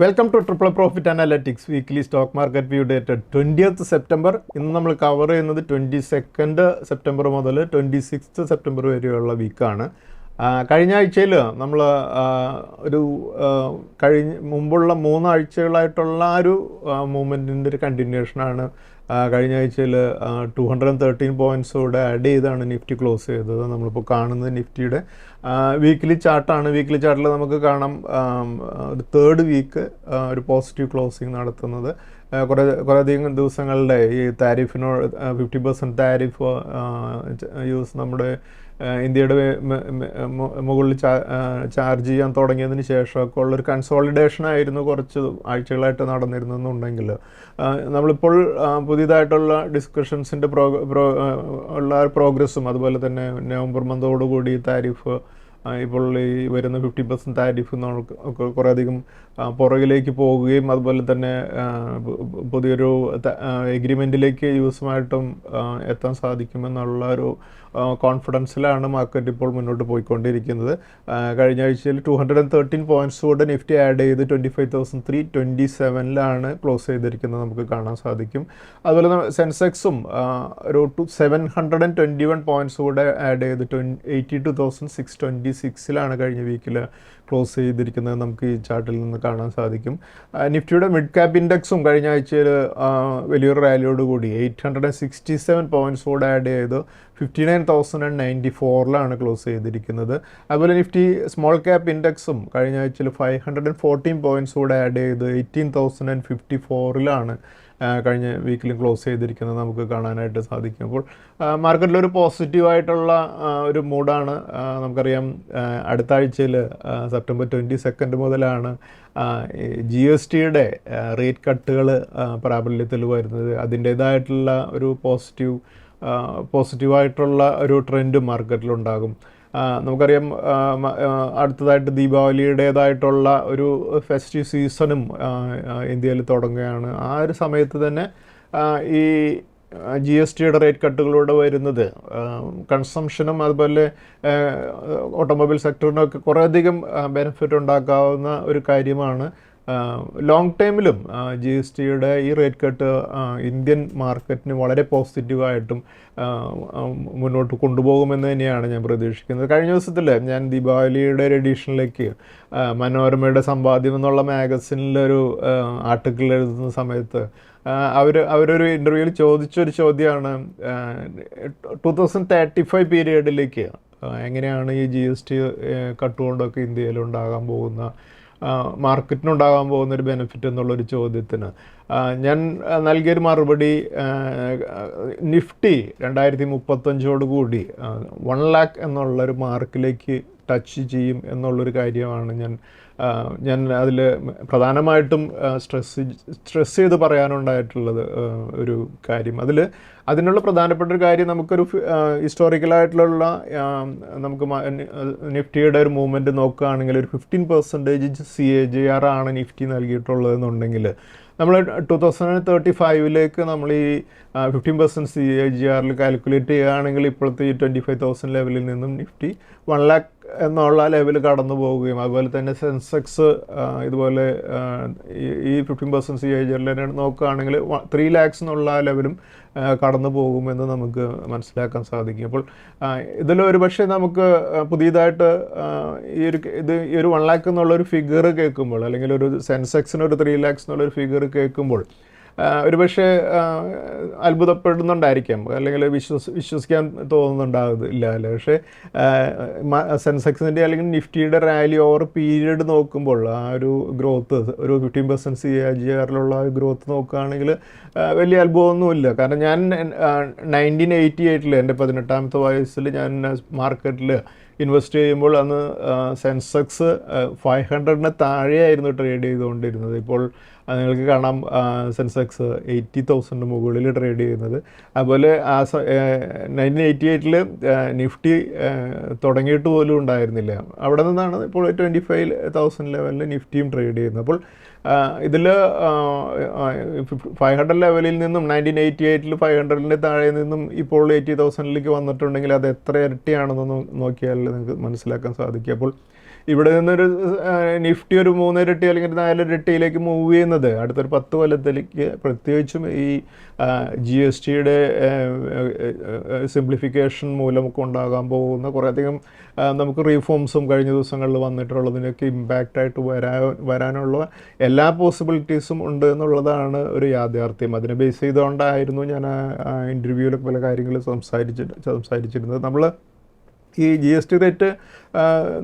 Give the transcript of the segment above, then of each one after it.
Welcome two triple profit analytics weekly stock market view dated 20th September. ഇന്ന് നമ്മൾ cover ചെയ്യുന്നത് 22nd September മുതൽ 26th September വരെയുള്ള വീക്കാണ്. കഴിഞ്ഞ ആഴ്ചയിൽ നമ്മൾ ഒരു മുമ്പുള്ള 3 ആഴ്ചകളായിട്ടുള്ള ഒരു മൂവ്മെൻറ്റിൻ്റെ ഒരു കണ്ടിന്യൂഷനാണ്. കഴിഞ്ഞ ആഴ്ചയിൽ 213 പോയിൻറ്റ്സോടെ ആഡ് ചെയ്താണ് നിഫ്റ്റി ക്ലോസ് ചെയ്തത്. നമ്മളിപ്പോൾ കാണുന്നത് നിഫ്റ്റിയുടെ വീക്ക്ലി ചാർട്ടാണ്. വീക്ക്ലി ചാർട്ടിൽ നമുക്ക് കാണാം ഒരു തേർഡ് വീക്ക് ഒരു പോസിറ്റീവ് ക്ലോസിങ് നടത്തുന്നത്. കുറേയധികം ദിവസങ്ങളുടെ ഈ താരിഫിനോട് 50% താരിഫ് നമ്മുടെ ഇന്ത്യയുടെ മുകളിൽ ചാർജ് ചെയ്യാൻ തുടങ്ങിയതിന് ശേഷമൊക്കെ ഉള്ളൊരു കൺസോളിഡേഷനായിരുന്നു കുറച്ച് ആഴ്ചകളായിട്ട് നടന്നിരുന്നെന്നുണ്ടെങ്കിൽ നമ്മളിപ്പോൾ പുതിയതായിട്ടുള്ള ഡിസ്കഷൻസിൻ്റെ ഉള്ള പ്രോഗ്രസ്സും അതുപോലെ തന്നെ നവംബർ മന്തോടുകൂടി താരിഫ് ഇപ്പോൾ ഈ വരുന്ന 50% താരിഫ് ഒക്കെ കുറേയധികം പുറകിലേക്ക് പോവുകയും അതുപോലെ തന്നെ പുതിയൊരു എഗ്രിമെൻറ്റിലേക്ക് യുഎസുമായിട്ടും എത്താൻ സാധിക്കുമെന്നുള്ള ഒരു കോൺഫിഡൻസിലാണ് മാർക്കറ്റ് ഇപ്പോൾ മുന്നോട്ട് പോയിക്കൊണ്ടിരിക്കുന്നത്. കഴിഞ്ഞ ആഴ്ചയിൽ 213 പോയിൻറ്റ്സോടെ നിഫ്റ്റി ആഡ് ചെയ്ത് 25,327 ക്ലോസ് ചെയ്തിരിക്കുന്നത് നമുക്ക് കാണാൻ സാധിക്കും. അതുപോലെ തന്നെ സെൻസെക്സും ഒരു 721 പോയിൻറ്റ്സോടെ ആഡ് ചെയ്ത് 82,626 കഴിഞ്ഞ വീക്കിൽ ക്ലോസ് ചെയ്തിരിക്കുന്നത് നമുക്ക് ഈ ചാർട്ടിൽ നിന്ന് കാണാൻ സാധിക്കും. നിഫ്റ്റിയുടെ മിഡ് ക്യാപ് ഇൻഡെക്സും കഴിഞ്ഞ ആഴ്ചയിൽ വലിയൊരു റാലിയോടുകൂടി 867 പോയിൻറ്റ്സോടെ ആഡ് ചെയ്ത് 59,094 ക്ലോസ് ചെയ്തിരിക്കുന്നത്. അതുപോലെ നിഫ്റ്റി സ്മോൾ ക്യാപ് ഇൻഡെക്സും കഴിഞ്ഞ ആഴ്ചയിൽ 514 പോയിൻറ്റ്സോടെ ആഡ് ചെയ്ത് 18,054 കഴിഞ്ഞ വീക്കിലും ക്ലോസ് ചെയ്തിരിക്കുന്നത് നമുക്ക് കാണാനായിട്ട് സാധിക്കും. അപ്പോൾ മാർക്കറ്റിലൊരു പോസിറ്റീവായിട്ടുള്ള ഒരു മൂഡാണ്. നമുക്കറിയാം അടുത്ത ആഴ്ചയിൽ സെപ്റ്റംബർ 22 മുതലാണ് GSTയുടെ റേറ്റ് കട്ടുകൾ പ്രാബല്യത്തിൽ വരുന്നത്. അതിൻ്റേതായിട്ടുള്ള ഒരു പോസിറ്റീവായിട്ടുള്ള ഒരു ട്രെൻഡ് മാർക്കറ്റിലുണ്ടാകും. നമുക്കറിയാം അടുത്തതായിട്ട് ദീപാവലിയുടേതായിട്ടുള്ള ഒരു ഫെസ്റ്റീവ് സീസണും ഇന്ത്യയിൽ തുടങ്ങുകയാണ്. ആ ഒരു സമയത്ത് തന്നെ ഈ GSTയുടെ റേറ്റ് കട്ടുകളൂടെ വരുന്നത് കൺസംഷനും അതുപോലെ ഓട്ടോമൊബൈൽ സെക്ടറിനൊക്കെ കുറേയധികം ബെനിഫിറ്റ് ഉണ്ടാക്കാവുന്ന ഒരു കാര്യമാണ്. ലോങ് ടൈമിലും GSTയുടെ ഈ റേറ്റ് കട്ട് ഇന്ത്യൻ മാർക്കറ്റിന് വളരെ പോസിറ്റീവായിട്ടും മുന്നോട്ട് കൊണ്ടുപോകുമെന്ന് തന്നെയാണ് ഞാൻ പ്രതീക്ഷിക്കുന്നത്. കഴിഞ്ഞ ദിവസത്തിൽ ഞാൻ ദീപാവലിയുടെ ഒരു എഡിഷനിലേക്ക് മനോരമയുടെ സമ്പാദ്യം എന്നുള്ള മാഗസിനിലൊരു ആർട്ടിക്കിൾ എഴുതുന്ന സമയത്ത് അവരൊരു ഇൻ്റർവ്യൂവിൽ ചോദിച്ചൊരു ചോദ്യമാണ് 2035 പീരിയഡിലേക്ക് എങ്ങനെയാണ് ഈ GST കട്ടുകൊണ്ടൊക്കെ ഇന്ത്യയിൽ ഉണ്ടാകാൻ പോകുന്ന മാർക്കറ്റിനുണ്ടാകാൻ പോകുന്നൊരു ബെനിഫിറ്റ് എന്നുള്ളൊരു ചോദ്യത്തിന് ഞാൻ നൽകിയൊരു മറുപടി നിഫ്റ്റി 2035 1 lakh എന്നുള്ളൊരു മാർക്കിലേക്ക് ടച്ച് ചെയ്യും എന്നുള്ളൊരു കാര്യമാണ് ഞാൻ അതിൽ പ്രധാനമായിട്ടും സ്ട്രെസ് ചെയ്ത് പറയാനുണ്ടായിട്ടുള്ളത് ഒരു കാര്യം. അതിനുള്ള പ്രധാനപ്പെട്ട ഒരു കാര്യം നമുക്കൊരു ഹിസ്റ്റോറിക്കലായിട്ടുള്ള നമുക്ക് നിഫ്റ്റിയുടെ ഒരു മൂവ്മെൻറ്റ് നോക്കുകയാണെങ്കിൽ ഒരു 15% CAGR ആണ് നിഫ്റ്റി നൽകിയിട്ടുള്ളതെന്നുണ്ടെങ്കിൽ നമ്മൾ 2035 നമ്മൾ ഈ 15% CAGR കാൽക്കുലേറ്റ് ചെയ്യുകയാണെങ്കിൽ ഇപ്പോഴത്തെ ഈ 25,000 ലെവലിൽ നിന്നും നിഫ്റ്റി 1 lakh എന്നുള്ള ലെവൽ കടന്നു പോവുകയും അതുപോലെ തന്നെ സെൻസെക്സ് ഇതുപോലെ ഈ 15% CAGR നോക്കുകയാണെങ്കിൽ 3 lakhs എന്നുള്ള ലെവലും കടന്നു പോകുമെന്ന് നമുക്ക് മനസ്സിലാക്കാൻ സാധിക്കും. അപ്പോൾ ഇതിലൊരു പക്ഷേ നമുക്ക് പുതിയതായിട്ട് ഈ ഒരു 1 lakh എന്നുള്ളൊരു ഫിഗർ കേൾക്കുമ്പോൾ അല്ലെങ്കിൽ ഒരു സെൻസെക്സിന് ഒരു 3 lakhs എന്നുള്ളൊരു ഫിഗർ കേൾക്കുമ്പോൾ ഒരുപക്ഷെ അത്ഭുതപ്പെടുന്നുണ്ടായിരിക്കാം അല്ലെങ്കിൽ വിശ്വസിക്കാൻ തോന്നുന്നുണ്ടാകില്ല അല്ലേ. പക്ഷേ സെൻസെക്സിൻ്റെ അല്ലെങ്കിൽ നിഫ്റ്റിയുടെ റാലി ഓവർ പീരീഡ് നോക്കുമ്പോൾ ആ ഒരു ഗ്രോത്ത് ഒരു 15% CAGR ഗ്രോത്ത് നോക്കുകയാണെങ്കിൽ വലിയ അത്ഭുതമൊന്നുമില്ല. കാരണം ഞാൻ 1988 എൻ്റെ 18ാമത്തെ വയസ്സിൽ ഞാൻ മാർക്കറ്റിൽ ഇൻവെസ്റ്റ് ചെയ്യുമ്പോൾ അന്ന് സെൻസെക്സ് 500 താഴെയായിരുന്നു ട്രേഡ് ചെയ്തുകൊണ്ടിരുന്നത്. ഇപ്പോൾ നിങ്ങൾക്ക് കാണാം സെൻസെക്സ് 80,000 മുകളിൽ ട്രേഡ് ചെയ്യുന്നത്. അതുപോലെ 1988 നിഫ്റ്റി തുടങ്ങിയിട്ട് പോലും ഉണ്ടായിരുന്നില്ല. അവിടെ നിന്നാണ് ഇപ്പോൾ 25,000 ലെവലിൽ നിഫ്റ്റിയും ട്രേഡ് ചെയ്യുന്നത്. അപ്പോൾ ഇതിൽ 500 ലെവലിൽ നിന്നും 1988 500-ൻ്റെ താഴെ നിന്നും ഇപ്പോൾ 80,000-ലേക്ക് വന്നിട്ടുണ്ടെങ്കിൽ അത് എത്ര ഇരട്ടിയാണെന്ന് നോക്കിയാൽ നിങ്ങൾക്ക് മനസ്സിലാക്കാൻ സാധിക്കും. അപ്പോൾ ഇവിടെ നിന്നൊരു നിഫ്റ്റി ഒരു 3 ഇരട്ടി അല്ലെങ്കിൽ 4 ഇരട്ടിയിലേക്ക് മൂവ് ചെയ്യുന്നത് അടുത്തൊരു 10 കൊല്ലത്തിലേക്ക്, പ്രത്യേകിച്ചും ഈ GSTയുടെ സിംപ്ലിഫിക്കേഷൻ മൂലമൊക്കെ ഉണ്ടാകാൻ പോകുന്ന കുറേയധികം നമുക്ക് റീഫോംസും കഴിഞ്ഞ ദിവസങ്ങളിൽ വന്നിട്ടുള്ളതിനൊക്കെ ഇമ്പാക്റ്റായിട്ട് വരാനുള്ള എല്ലാ പോസിബിലിറ്റീസും ഉണ്ട് എന്നുള്ളതാണ് ഒരു യാഥാർത്ഥ്യം. അതിനെ ബേസ് ചെയ്തുകൊണ്ടായിരുന്നു ഞാൻ ഇൻ്റർവ്യൂവിലൊക്കെ പല കാര്യങ്ങൾ സംസാരിച്ചിരുന്നത്. നമ്മൾ ഈ GST റേറ്റ്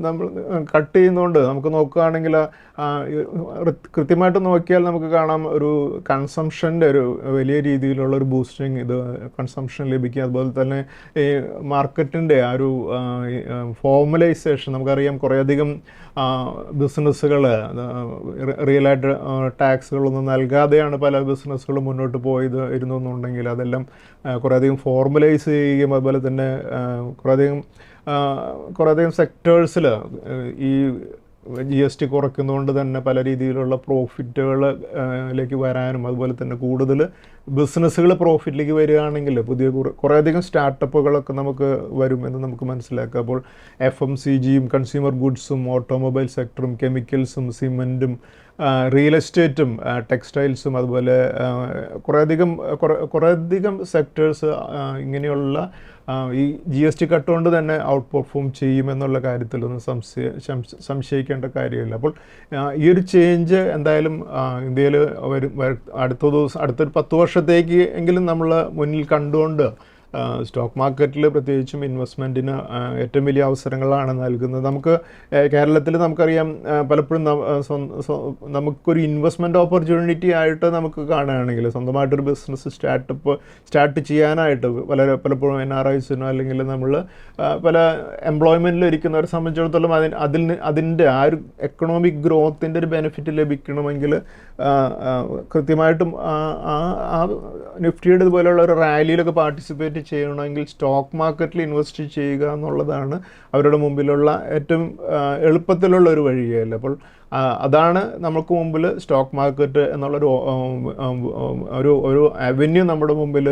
നമ്മൾ കട്ട് ചെയ്യുന്നതുകൊണ്ട് നമുക്ക് നോക്കുകയാണെങ്കിൽ കൃത്യമായിട്ട് നോക്കിയാൽ നമുക്ക് കാണാം ഒരു കൺസംഷൻ്റെ ഒരു വലിയ രീതിയിലുള്ള ഒരു ബൂസ്റ്റിങ് ഇത് കൺസംഷൻ ലഭിക്കുക. അതുപോലെ തന്നെ ഈ മാർക്കറ്റിൻ്റെ ആ ഒരു ഫോർമലൈസേഷൻ നമുക്കറിയാം. കുറേയധികം ബിസിനസ്സുകൾ റിയലായിട്ട് ടാക്സുകളൊന്നും നൽകാതെയാണ് പല ബിസിനസ്സുകളും മുന്നോട്ട് ഇരുന്നുണ്ടെങ്കിൽ അതെല്ലാം കുറേയധികം ഫോർമലൈസ് ചെയ്യുകയും അതുപോലെ തന്നെ കുറേയധികം സെക്ടേഴ്സിൽ ഈ GST കുറയ്ക്കുന്നതുകൊണ്ട് തന്നെ പല രീതിയിലുള്ള പ്രോഫിറ്റുകളിലേക്ക് വരാനും അതുപോലെ തന്നെ കൂടുതൽ ബിസിനസ്സുകൾ പ്രോഫിറ്റിലേക്ക് വരികയാണെങ്കിൽ കുറേയധികം സ്റ്റാർട്ടപ്പുകളൊക്കെ നമുക്ക് വരുമെന്ന് നമുക്ക് മനസ്സിലാക്കാം. അപ്പോൾ FMCGയും കൺസ്യൂമർ ഗുഡ്സും ഓട്ടോമൊബൈൽ സെക്ടറും കെമിക്കൽസും സിമെൻറ്റും റിയൽ എസ്റ്റേറ്റും ടെക്സ്റ്റൈൽസും അതുപോലെ കുറേയധികം സെക്ടേഴ്സ് ഇങ്ങനെയുള്ള ഈ GST കട്ട് കൊണ്ട് തന്നെ ഔട്ട് പെർഫോം ചെയ്യുമെന്നുള്ള കാര്യത്തിലൊന്നും സംശയിക്കേണ്ട കാര്യമില്ല. അപ്പോൾ ഈ ഒരു ചേഞ്ച് എന്തായാലും ഇന്ത്യയിൽ അടുത്തൊരു 10 വർഷത്തേക്ക് എങ്കിലും നമ്മൾ മുന്നിൽ കണ്ടുകൊണ്ട് സ്റ്റോക്ക് മാർക്കറ്റിൽ പ്രത്യേകിച്ചും ഇൻവെസ്റ്റ്മെൻറ്റിന് ഏറ്റവും വലിയ അവസരങ്ങളാണ് നൽകുന്നത്. നമുക്ക് കേരളത്തിൽ നമുക്കറിയാം പലപ്പോഴും നമുക്കൊരു ഇൻവെസ്റ്റ്മെൻറ്റ് ഓപ്പർച്യൂണിറ്റി ആയിട്ട് നമുക്ക് കാണുകയാണെങ്കിൽ സ്വന്തമായിട്ടൊരു ബിസിനസ് സ്റ്റാർട്ട് ചെയ്യാനായിട്ട് പലപ്പോഴും NRIസിനോ അല്ലെങ്കിൽ നമ്മൾ പല എംപ്ലോയ്മെൻറ്റിൽ ഇരിക്കുന്നവരെ സംബന്ധിച്ചിടത്തോളം അതിൻ്റെ ആ ഒരു എക്കണോമിക് ഗ്രോത്തിൻ്റെ ഒരു ബെനിഫിറ്റ് ലഭിക്കണമെങ്കിൽ കൃത്യമായിട്ടും ആ നിഫ്റ്റിയുടെ ഇതുപോലെയുള്ള ഒരു റാലിയിലൊക്കെ പാർട്ടിസിപ്പേറ്റ് ചെയ്യണമെങ്കിൽ സ്റ്റോക്ക് മാർക്കറ്റിൽ ഇൻവെസ്റ്റ് ചെയ്യുക എന്നുള്ളതാണ് അവരുടെ മുമ്പിലുള്ള ഏറ്റവും എളുപ്പത്തിലുള്ള ഒരു വഴിയല്ല. അപ്പോൾ അതാണ് നമുക്ക് മുമ്പിൽ സ്റ്റോക്ക് മാർക്കറ്റ് എന്നുള്ളൊരു ഒരു അവന്യൂ നമ്മുടെ മുമ്പിൽ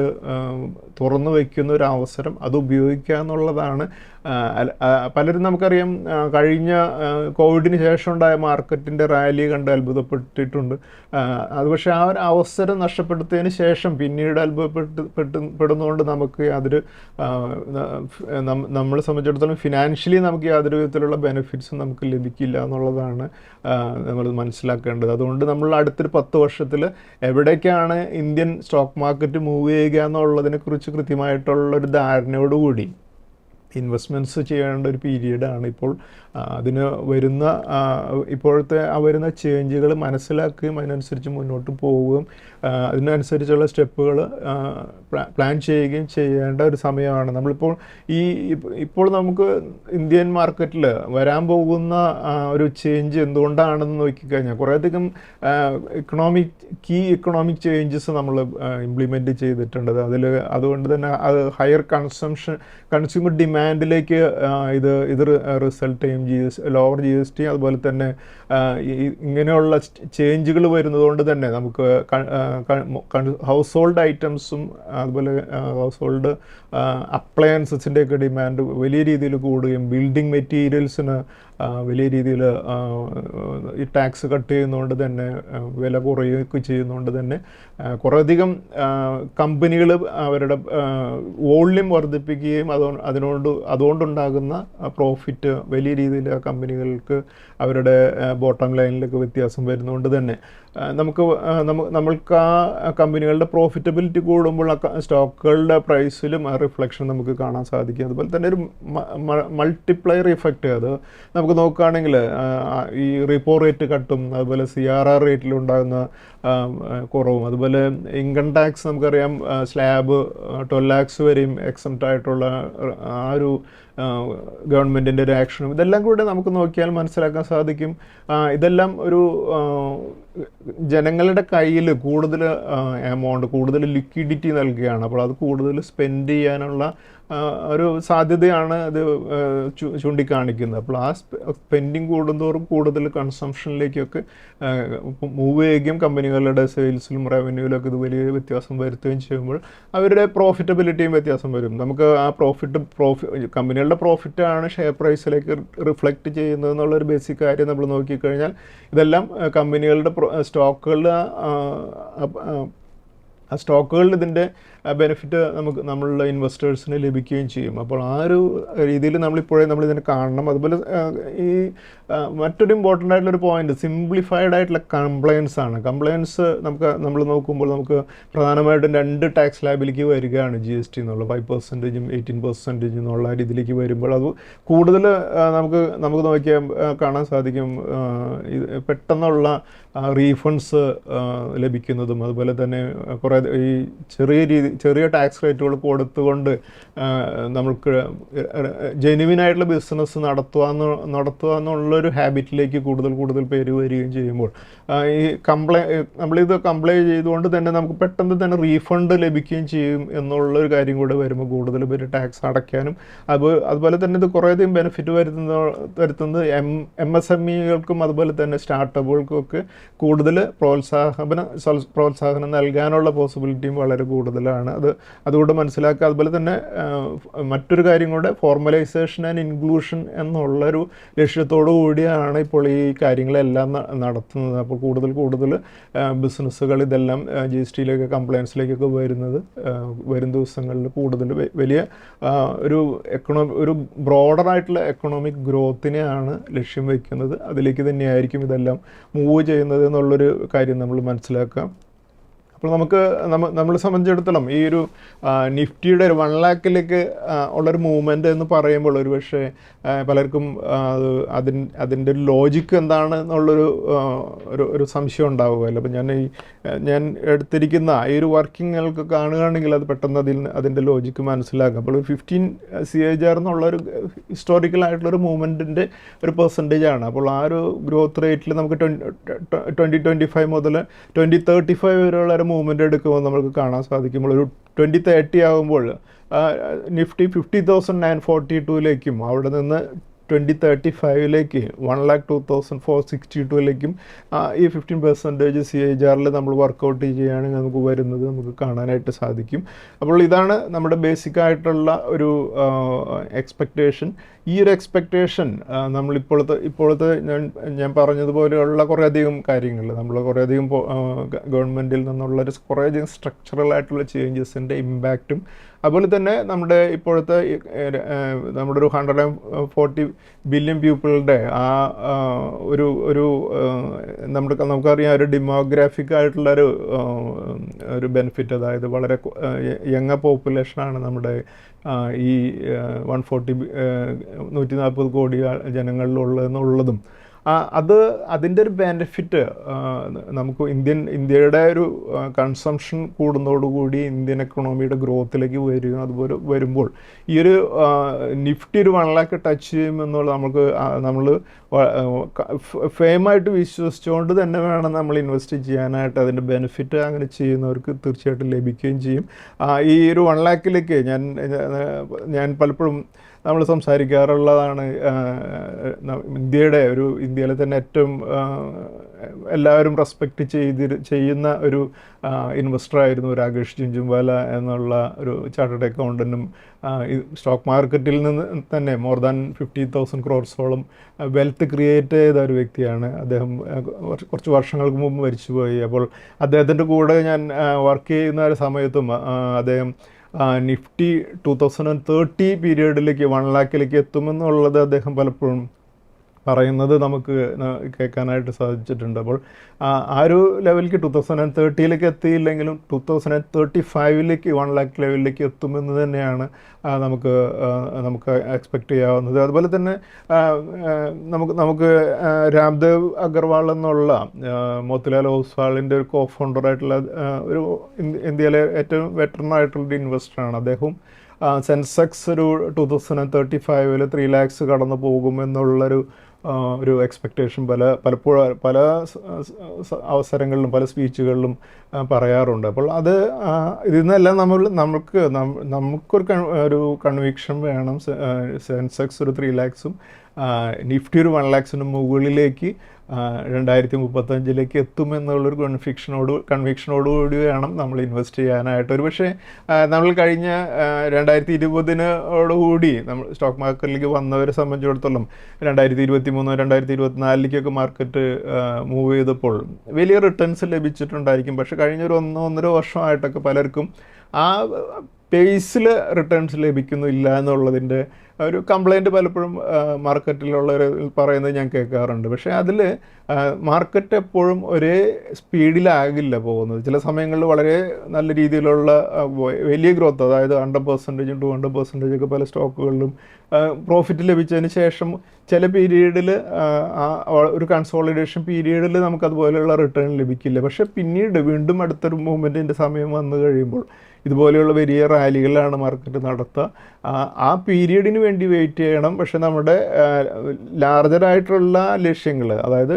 തുറന്നു വയ്ക്കുന്ന ഒരു അവസരം, അത് ഉപയോഗിക്കുക എന്നുള്ളതാണ്. പലരും നമുക്കറിയാം കഴിഞ്ഞ കോവിഡിന് ശേഷം ഉണ്ടായ മാർക്കറ്റിൻ്റെ റാലി കണ്ട് അത്ഭുതപ്പെട്ടിട്ടുണ്ട്. അത് പക്ഷേ ആ ഒരു അവസരം നഷ്ടപ്പെടുത്തിയതിന് ശേഷം പിന്നീട് അത്ഭുതപ്പെടുന്നതുകൊണ്ട് നമുക്ക് യാതൊരു നമ്മളെ സംബന്ധിച്ചിടത്തോളം ഫിനാൻഷ്യലി നമുക്ക് യാതൊരു വിധത്തിലുള്ള ബെനിഫിറ്റ്സും നമുക്ക് ലഭിക്കില്ല എന്നുള്ളതാണ് നമ്മൾ മനസ്സിലാക്കേണ്ടത്. അതുകൊണ്ട് നമ്മൾ അടുത്തൊരു 10 വർഷത്തിൽ എവിടേക്കാണ് ഇന്ത്യൻ സ്റ്റോക്ക് മാർക്കറ്റ് മൂവ് ചെയ്യുക എന്നുള്ളതിനെക്കുറിച്ച് കൃത്യമായിട്ടുള്ളൊരു ധാരണയോടുകൂടി ഇൻവെസ്റ്റ്മെൻറ്റ്സ് ചെയ്യേണ്ട ഒരു പീരീഡാണ് ഇപ്പോൾ. അതിന് ഇപ്പോഴത്തെ വരുന്ന ചേഞ്ചുകൾ മനസ്സിലാക്കുകയും അതിനനുസരിച്ച് മുന്നോട്ട് പോവുകയും അതിനനുസരിച്ചുള്ള സ്റ്റെപ്പുകൾ പ്ലാൻ ചെയ്യുകയും ചെയ്യേണ്ട ഒരു സമയമാണ്. നമ്മളിപ്പോൾ ഇപ്പോൾ നമുക്ക് ഇന്ത്യൻ മാർക്കറ്റിൽ വരാൻ പോകുന്ന ഒരു ചേഞ്ച് എന്തുകൊണ്ടാണെന്ന് നോക്കിക്കഴിഞ്ഞാൽ കുറേയധികം ഇക്കണോമിക് ചേഞ്ചസ് നമ്മൾ ഇംപ്ലിമെൻറ്റ് ചെയ്തിട്ടുണ്ട്. അതുകൊണ്ട് തന്നെ അത് ഹയർ കൺസ്യൂമർ ഡിമാൻഡിലേക്ക് ഇത് റിസൾട്ട് ചെയ്യും. ലോവർ GST അതുപോലെ തന്നെ ഇങ്ങനെയുള്ള ചേഞ്ചുകൾ വരുന്നതുകൊണ്ട് തന്നെ നമുക്ക് ഹൗസ് ഹോൾഡ് ഐറ്റംസും അതുപോലെ ഹൗസ് ഹോൾഡ് അപ്ലയൻസസിൻ്റെയൊക്കെ ഡിമാൻഡ് വലിയ രീതിയിൽ കൂടുകയും ബിൽഡിംഗ് മെറ്റീരിയൽസിന് വലിയ രീതിയിൽ ഈ ടാക്സ് കട്ട് ചെയ്യുന്നതുകൊണ്ട് തന്നെ വില കുറയുകയൊക്കെ ചെയ്യുന്നതുകൊണ്ട് തന്നെ കുറേയധികം കമ്പനികൾ അവരുടെ വോള്യൂം വർദ്ധിപ്പിക്കുകയും അതുകൊണ്ടുണ്ടാകുന്ന പ്രോഫിറ്റ് വലിയ രീതിയിൽ കമ്പനികൾക്ക് അവരുടെ ബോട്ടം ലൈനിലൊക്കെ വ്യത്യാസം വരുന്നതുകൊണ്ട് തന്നെ നമ്മൾക്ക് ആ കമ്പനികളുടെ പ്രോഫിറ്റബിലിറ്റി കൂടുമ്പോൾ സ്റ്റോക്കുകളുടെ പ്രൈസിലും ആ റിഫ്ലക്ഷൻ നമുക്ക് കാണാൻ സാധിക്കും. അതുപോലെ തന്നെ ഒരു മൾട്ടിപ്ലയർ ഇഫക്റ്റ് അത് നമുക്ക് നമുക്ക് നോക്കുകയാണെങ്കിൽ ഈ റിപ്പോ റേറ്റ് കട്ടും അതുപോലെ CRR റേറ്റിലുണ്ടാകുന്ന കുറവും, അതുപോലെ ഇൻകം ടാക്സ് നമുക്കറിയാം സ്ലാബ് 12 lakhs വരെയും എക്സംപ്റ്റ് ആയിട്ടുള്ള ആ ഒരു ഗവൺമെൻറ്റിൻ്റെ ഒരു ആക്ഷനും ഇതെല്ലാം കൂടെ നമുക്ക് നോക്കിയാൽ മനസ്സിലാക്കാൻ സാധിക്കും. ഇതെല്ലാം ഒരു ജനങ്ങളുടെ കയ്യിൽ കൂടുതൽ എമൗണ്ട്, കൂടുതൽ ലിക്വിഡിറ്റി നൽകുകയാണ്. അപ്പോൾ അത് കൂടുതൽ സ്പെൻഡ് ചെയ്യാനുള്ള ഒരു സാധ്യതയാണ് ഇത് ചൂണ്ടിക്കാണിക്കുന്നത്. അപ്പോൾ ആ സ്പെൻഡിങ് കൂടുന്തോറും കൂടുതൽ കൺസംഷനിലേക്കൊക്കെ മൂവ് ചെയ്യുകയും കമ്പനികളുടെ സെയിൽസിലും റവന്യൂവിലൊക്കെ ഇത് വലിയ വ്യത്യാസം വരുത്തുകയും ചെയ്യുമ്പോൾ അവരുടെ പ്രോഫിറ്റബിലിറ്റിയും വ്യത്യാസം വരും. നമുക്ക് ആ കമ്പനികളുടെ പ്രോഫിറ്റാണ് ഷെയർ പ്രൈസിലേക്ക് റിഫ്ലക്റ്റ് ചെയ്യുന്നത് എന്നുള്ളൊരു ബേസിക് കാര്യം നമ്മൾ നോക്കിക്കഴിഞ്ഞാൽ ഇതെല്ലാം കമ്പനികളുടെ സ്റ്റോക്കുകളുടെ ആ സ്റ്റോക്കുകളിൽ ഇതിൻ്റെ ബെനിഫിറ്റ് നമ്മളുടെ ഇൻവെസ്റ്റേഴ്സിന് ലഭിക്കുകയും ചെയ്യും. അപ്പോൾ ആ ഒരു രീതിയിൽ നമ്മളിതിനെ കാണണം. അതുപോലെ ഈ മറ്റൊരു ഇമ്പോർട്ടൻ്റ് ആയിട്ടുള്ളൊരു പോയിന്റ് സിംപ്ലിഫൈഡ് ആയിട്ടുള്ള കംപ്ലയൻസ് ആണ്. കംപ്ലയൻസ് നമ്മൾ നോക്കുമ്പോൾ നമുക്ക് പ്രധാനമായിട്ടും 2 ടാക്സ് ലാബിലേക്ക് വരികയാണ്. GST എന്നുള്ള 5%, 18% എന്നുള്ള രീതിയിലേക്ക് വരുമ്പോൾ അത് കൂടുതൽ നമുക്ക് നോക്കിയാൽ കാണാൻ സാധിക്കും. പെട്ടെന്നുള്ള റീഫണ്ട്സ് ലഭിക്കുന്നതും അതുപോലെ തന്നെ കുറേ ഈ ചെറിയ ടാക്സ് റേറ്റുകൾ കൊടുത്തുകൊണ്ട് നമുക്ക് ജെന്യുവിനായിട്ടുള്ള ബിസിനസ് നടത്തുക എന്നുള്ളൊരു ഹാബിറ്റിലേക്ക് കൂടുതൽ പേര് വരികയും ചെയ്യുമ്പോൾ ഈ നമ്മളിത് കംപ്ലൈ ചെയ്തുകൊണ്ട് തന്നെ നമുക്ക് പെട്ടെന്ന് തന്നെ റീഫണ്ട് ലഭിക്കുകയും ചെയ്യും എന്നുള്ളൊരു കാര്യം കൂടെ വരുമ്പോൾ കൂടുതൽ പേര് ടാക്സ് അടയ്ക്കാനും അതുപോലെ തന്നെ ഇത് കുറേയധികം ബെനിഫിറ്റ് വരുത്തുന്നത് MSMEകൾക്കും അതുപോലെ തന്നെ സ്റ്റാർട്ടപ്പുകൾക്കും ഒക്കെ കൂടുതൽ പ്രോത്സാഹനം നൽകാനുള്ള പോസിബിലിറ്റിയും വളരെ കൂടുതലാണ്. അതുകൊണ്ട് മനസ്സിലാക്കുക. അതുപോലെ തന്നെ മറ്റൊരു കാര്യം കൂടെ ഫോർമലൈസേഷൻ ആൻഡ് ഇൻക്ലൂഷൻ എന്നുള്ളൊരു ലക്ഷ്യത്തോടു കൂടിയാണ് ഇപ്പോൾ ഈ കാര്യങ്ങളെല്ലാം നടത്തുന്നത്. അപ്പോൾ കൂടുതൽ ബിസിനസ്സുകൾ ഇതെല്ലാം GSTയിലേക്ക് കംപ്ലയൻസിലേക്കൊക്കെ വരും ദിവസങ്ങളിൽ കൂടുതൽ വലിയ ഒരു ബ്രോഡറായിട്ടുള്ള എക്കണോമിക് ഗ്രോത്തിനെയാണ് ലക്ഷ്യം വയ്ക്കുന്നത്. അതിലേക്ക് തന്നെയായിരിക്കും ഇതെല്ലാം മൂവ് ചെയ്യുന്നത് എന്നുള്ളൊരു കാര്യം നമ്മൾ മനസ്സിലാക്കാം. അപ്പോൾ നമ്മളെ സംബന്ധിച്ചിടത്തോളം ഈ ഒരു നിഫ്റ്റിയുടെ ഒരു 1 lakhിലേക്ക് ഉള്ളൊരു മൂവ്മെൻറ്റ് എന്ന് പറയുമ്പോൾ ഒരു പക്ഷേ പലർക്കും അതിൻ്റെ ഒരു ലോജിക്ക് എന്താണ് എന്നുള്ളൊരു സംശയം ഉണ്ടാവുമല്ലോ. അപ്പോൾ ഞാൻ എടുത്തിരിക്കുന്ന ഈ ഒരു വർക്കിങ്ങുകൾക്ക് കാണുകയാണെങ്കിൽ അത് പെട്ടെന്ന് അതിൻ്റെ ലോജിക്ക് മനസ്സിലാക്കാം. അപ്പോൾ 15 CAGR എന്നുള്ളൊരു ഹിസ്റ്റോറിക്കലായിട്ടുള്ളൊരു മൂവ്മെൻറ്റിൻ്റെ ഒരു പെർസെൻറ്റേജാണ്. അപ്പോൾ ആ ഒരു ഗ്രോത്ത് റേറ്റിൽ നമുക്ക് 2025 മുതൽ 2035 വരെയുള്ള ഒരു മൂവ്മെൻറ്റ് എടുക്കുമ്പോൾ നമുക്ക് കാണാൻ സാധിക്കുമ്പോൾ ഒരു 2030 ആകുമ്പോൾ നിഫ്റ്റി 50,942ലേക്കും അവിടെ നിന്ന് 2035ലേക്ക് 1,02,462ലേക്കും ഈ 15% CAGRൽ നമ്മൾ വർക്കൗട്ട് ചെയ്യുകയാണെങ്കിൽ നമുക്ക് കാണാനായിട്ട് സാധിക്കും. അപ്പോൾ ഇതാണ് നമ്മുടെ ബേസിക് ആയിട്ടുള്ള ഒരു എക്സ്പെക്റ്റേഷൻ. ഈ ഒരു എക്സ്പെക്റ്റേഷൻ ഇപ്പോഴത്തെ ഞാൻ പറഞ്ഞതുപോലെയുള്ള കുറേയധികം കാര്യങ്ങൾ കുറേയധികം ഗവൺമെൻറ്റിൽ നിന്നുള്ള കുറേയധികം സ്ട്രക്ചറൽ ആയിട്ടുള്ള ചേഞ്ചസിൻ്റെ ഇമ്പാക്റ്റും അതുപോലെ തന്നെ നമ്മുടെ ഇപ്പോഴത്തെ നമ്മുടെ ഒരു 140 ബില്യൺ പീപ്പിളുടെ ആ ഒരു നമുക്കറിയാം ഒരു ഡെമോഗ്രാഫിക് ആയിട്ടുള്ള ഒരു ബെനിഫിറ്റ്, അതായത് വളരെ യങ് പോപ്പുലേഷനാണ് നമ്മുടെ ഈ 140 കോടി ജനങ്ങളിലുള്ളതെന്നുള്ളതും അതിൻ്റെ ഒരു ബെനിഫിറ്റ് നമുക്ക് ഇന്ത്യയുടെ ഒരു കൺസംഷൻ കൂടുന്നതോടുകൂടി ഇന്ത്യൻ എക്കണോമിയുടെ ഗ്രോത്തിലേക്ക് അതുപോലെ വരുമ്പോൾ ഈ ഒരു നിഫ്റ്റി ഒരു 1 lakh ടച്ച് ചെയ്യുമെന്നുള്ള നമ്മൾ ഫെയിമായിട്ട് വിശ്വസിച്ചുകൊണ്ട് തന്നെ വേണം നമ്മൾ ഇൻവെസ്റ്റ് ചെയ്യാനായിട്ട്. അതിൻ്റെ ബെനിഫിറ്റ് അങ്ങനെ ചെയ്യുന്നവർക്ക് തീർച്ചയായിട്ടും ലഭിക്കുകയും ചെയ്യും. ഈ ഒരു 1 lakhിലേക്ക് ഞാൻ പലപ്പോഴും നമ്മൾ സംസാരിക്കാറുള്ളതാണ്. ഇന്ത്യയിലെ തന്നെ ഏറ്റവും എല്ലാവരും റെസ്പെക്റ്റ് ചെയ്യുന്ന ഒരു ഇൻവെസ്റ്ററായിരുന്നു രാകേഷ് ജുൻജുൻവാല എന്നുള്ള ഒരു ചാർട്ടേഡ് അക്കൗണ്ടൻറ്റും സ്റ്റോക്ക് മാർക്കറ്റിൽ നിന്ന് തന്നെ more than 50,000 crores wealth create ചെയ്ത ഒരു വ്യക്തിയാണ്. അദ്ദേഹം കുറച്ച് വർഷങ്ങൾക്ക് മുമ്പ് മരിച്ചുപോയി. അപ്പോൾ അദ്ദേഹത്തിൻ്റെ കൂടെ ഞാൻ വർക്ക് ചെയ്യുന്ന ഒരു സമയത്തും അദ്ദേഹം നിഫ്റ്റി 2030 പീരീഡിലേക്ക് 1 lakhിലേക്ക് എത്തുമെന്നുള്ളത് അദ്ദേഹം പലപ്പോഴും പറയുന്നത് നമുക്ക് കേൾക്കാനായിട്ട് സാധിച്ചിട്ടുണ്ട്. അപ്പോൾ ആ ഒരു ലെവലിലേക്ക് 2030 എത്തിയില്ലെങ്കിലും 2035 1 lakh ലെവലിലേക്ക് എത്തുമെന്ന് തന്നെയാണ് നമുക്ക് നമുക്ക് എക്സ്പെക്റ്റ് ചെയ്യാവുന്നത്. അതുപോലെ തന്നെ നമുക്ക് രാംദേവ് അഗർവാൾ എന്നുള്ള മോത്തിലാൽ ഓസ്വാളിൻ്റെ ഒരു കോ ഫൗണ്ടറായിട്ടുള്ള ഒരു ഇന്ത്യയിലെ ഏറ്റവും വെറ്ററനായിട്ടുള്ളൊരു ഇൻവെസ്റ്ററാണ് അദ്ദേഹം. സെൻസെക്സ് ഒരു 2035 3 lakhs കടന്നു പോകുമെന്നുള്ളൊരു ഒരു എക്സ്പെക്റ്റേഷൻ പലപ്പോഴും പല അവസരങ്ങളിലും പല സ്പീച്ചുകളിലും പറയാറുണ്ട്. അപ്പോൾ അത് ഇതിൽ നിന്നെല്ലാം നമുക്കൊരു കൺവിക്ഷൻ വേണം. സെൻസെക്സ് ഒരു 3 lakhs നിഫ്റ്റി ഒരു 1 lakhs മുകളിലേക്ക് 2035 എത്തുമെന്നുള്ളൊരു കൺവിക്ഷനോടുകൂടി വേണം നമ്മൾ ഇൻവെസ്റ്റ് ചെയ്യാനായിട്ട്. ഒരു പക്ഷേ നമ്മൾ കഴിഞ്ഞ 2020 നമ്മൾ സ്റ്റോക്ക് മാർക്കറ്റിലേക്ക് വന്നവരെ സംബന്ധിച്ചിടത്തോളം 2023 2024 മാർക്കറ്റ് മൂവ് ചെയ്തപ്പോൾ വലിയ റിട്ടേൺസ് ലഭിച്ചിട്ടുണ്ടായിരിക്കും. പക്ഷേ കഴിഞ്ഞൊരു 1-1.5 വർഷമായിട്ടൊക്കെ പലർക്കും ആ പേസിൽ റിട്ടേൺസ് ലഭിക്കുന്നില്ല എന്നുള്ളതിൻ്റെ ഒരു കംപ്ലൈൻറ്റ് പലപ്പോഴും മാർക്കറ്റിലുള്ളവർ പറയുന്നത് ഞാൻ കേൾക്കാറുണ്ട്. പക്ഷേ അതിൽ മാർക്കറ്റ് എപ്പോഴും ഒരേ സ്പീഡിലാകില്ല പോകുന്നത്. ചില സമയങ്ങളിൽ വളരെ നല്ല രീതിയിലുള്ള വലിയ ഗ്രോത്ത്, അതായത് 100%, 200% ഒക്കെ പല സ്റ്റോക്കുകളിലും പ്രോഫിറ്റ് ലഭിച്ചതിന് ശേഷം ചില പീരീഡിൽ ഒരു കൺസോളിഡേഷൻ പീരീഡിൽ നമുക്കതുപോലെയുള്ള റിട്ടേൺ ലഭിക്കില്ല. പക്ഷേ പിന്നീട് വീണ്ടും അടുത്തൊരു മൂവ്മെൻറ്റിൻ്റെ സമയം വന്നു കഴിയുമ്പോൾ ഇതുപോലെയുള്ള വലിയ റാലികളാണ് മാർക്കറ്റ് നടത്തുക. ആ പീരീഡിന് വേണ്ടി വെയിറ്റ് ചെയ്യണം. പക്ഷെ നമ്മുടെ ലാർജറായിട്ടുള്ള ലക്ഷ്യങ്ങൾ, അതായത്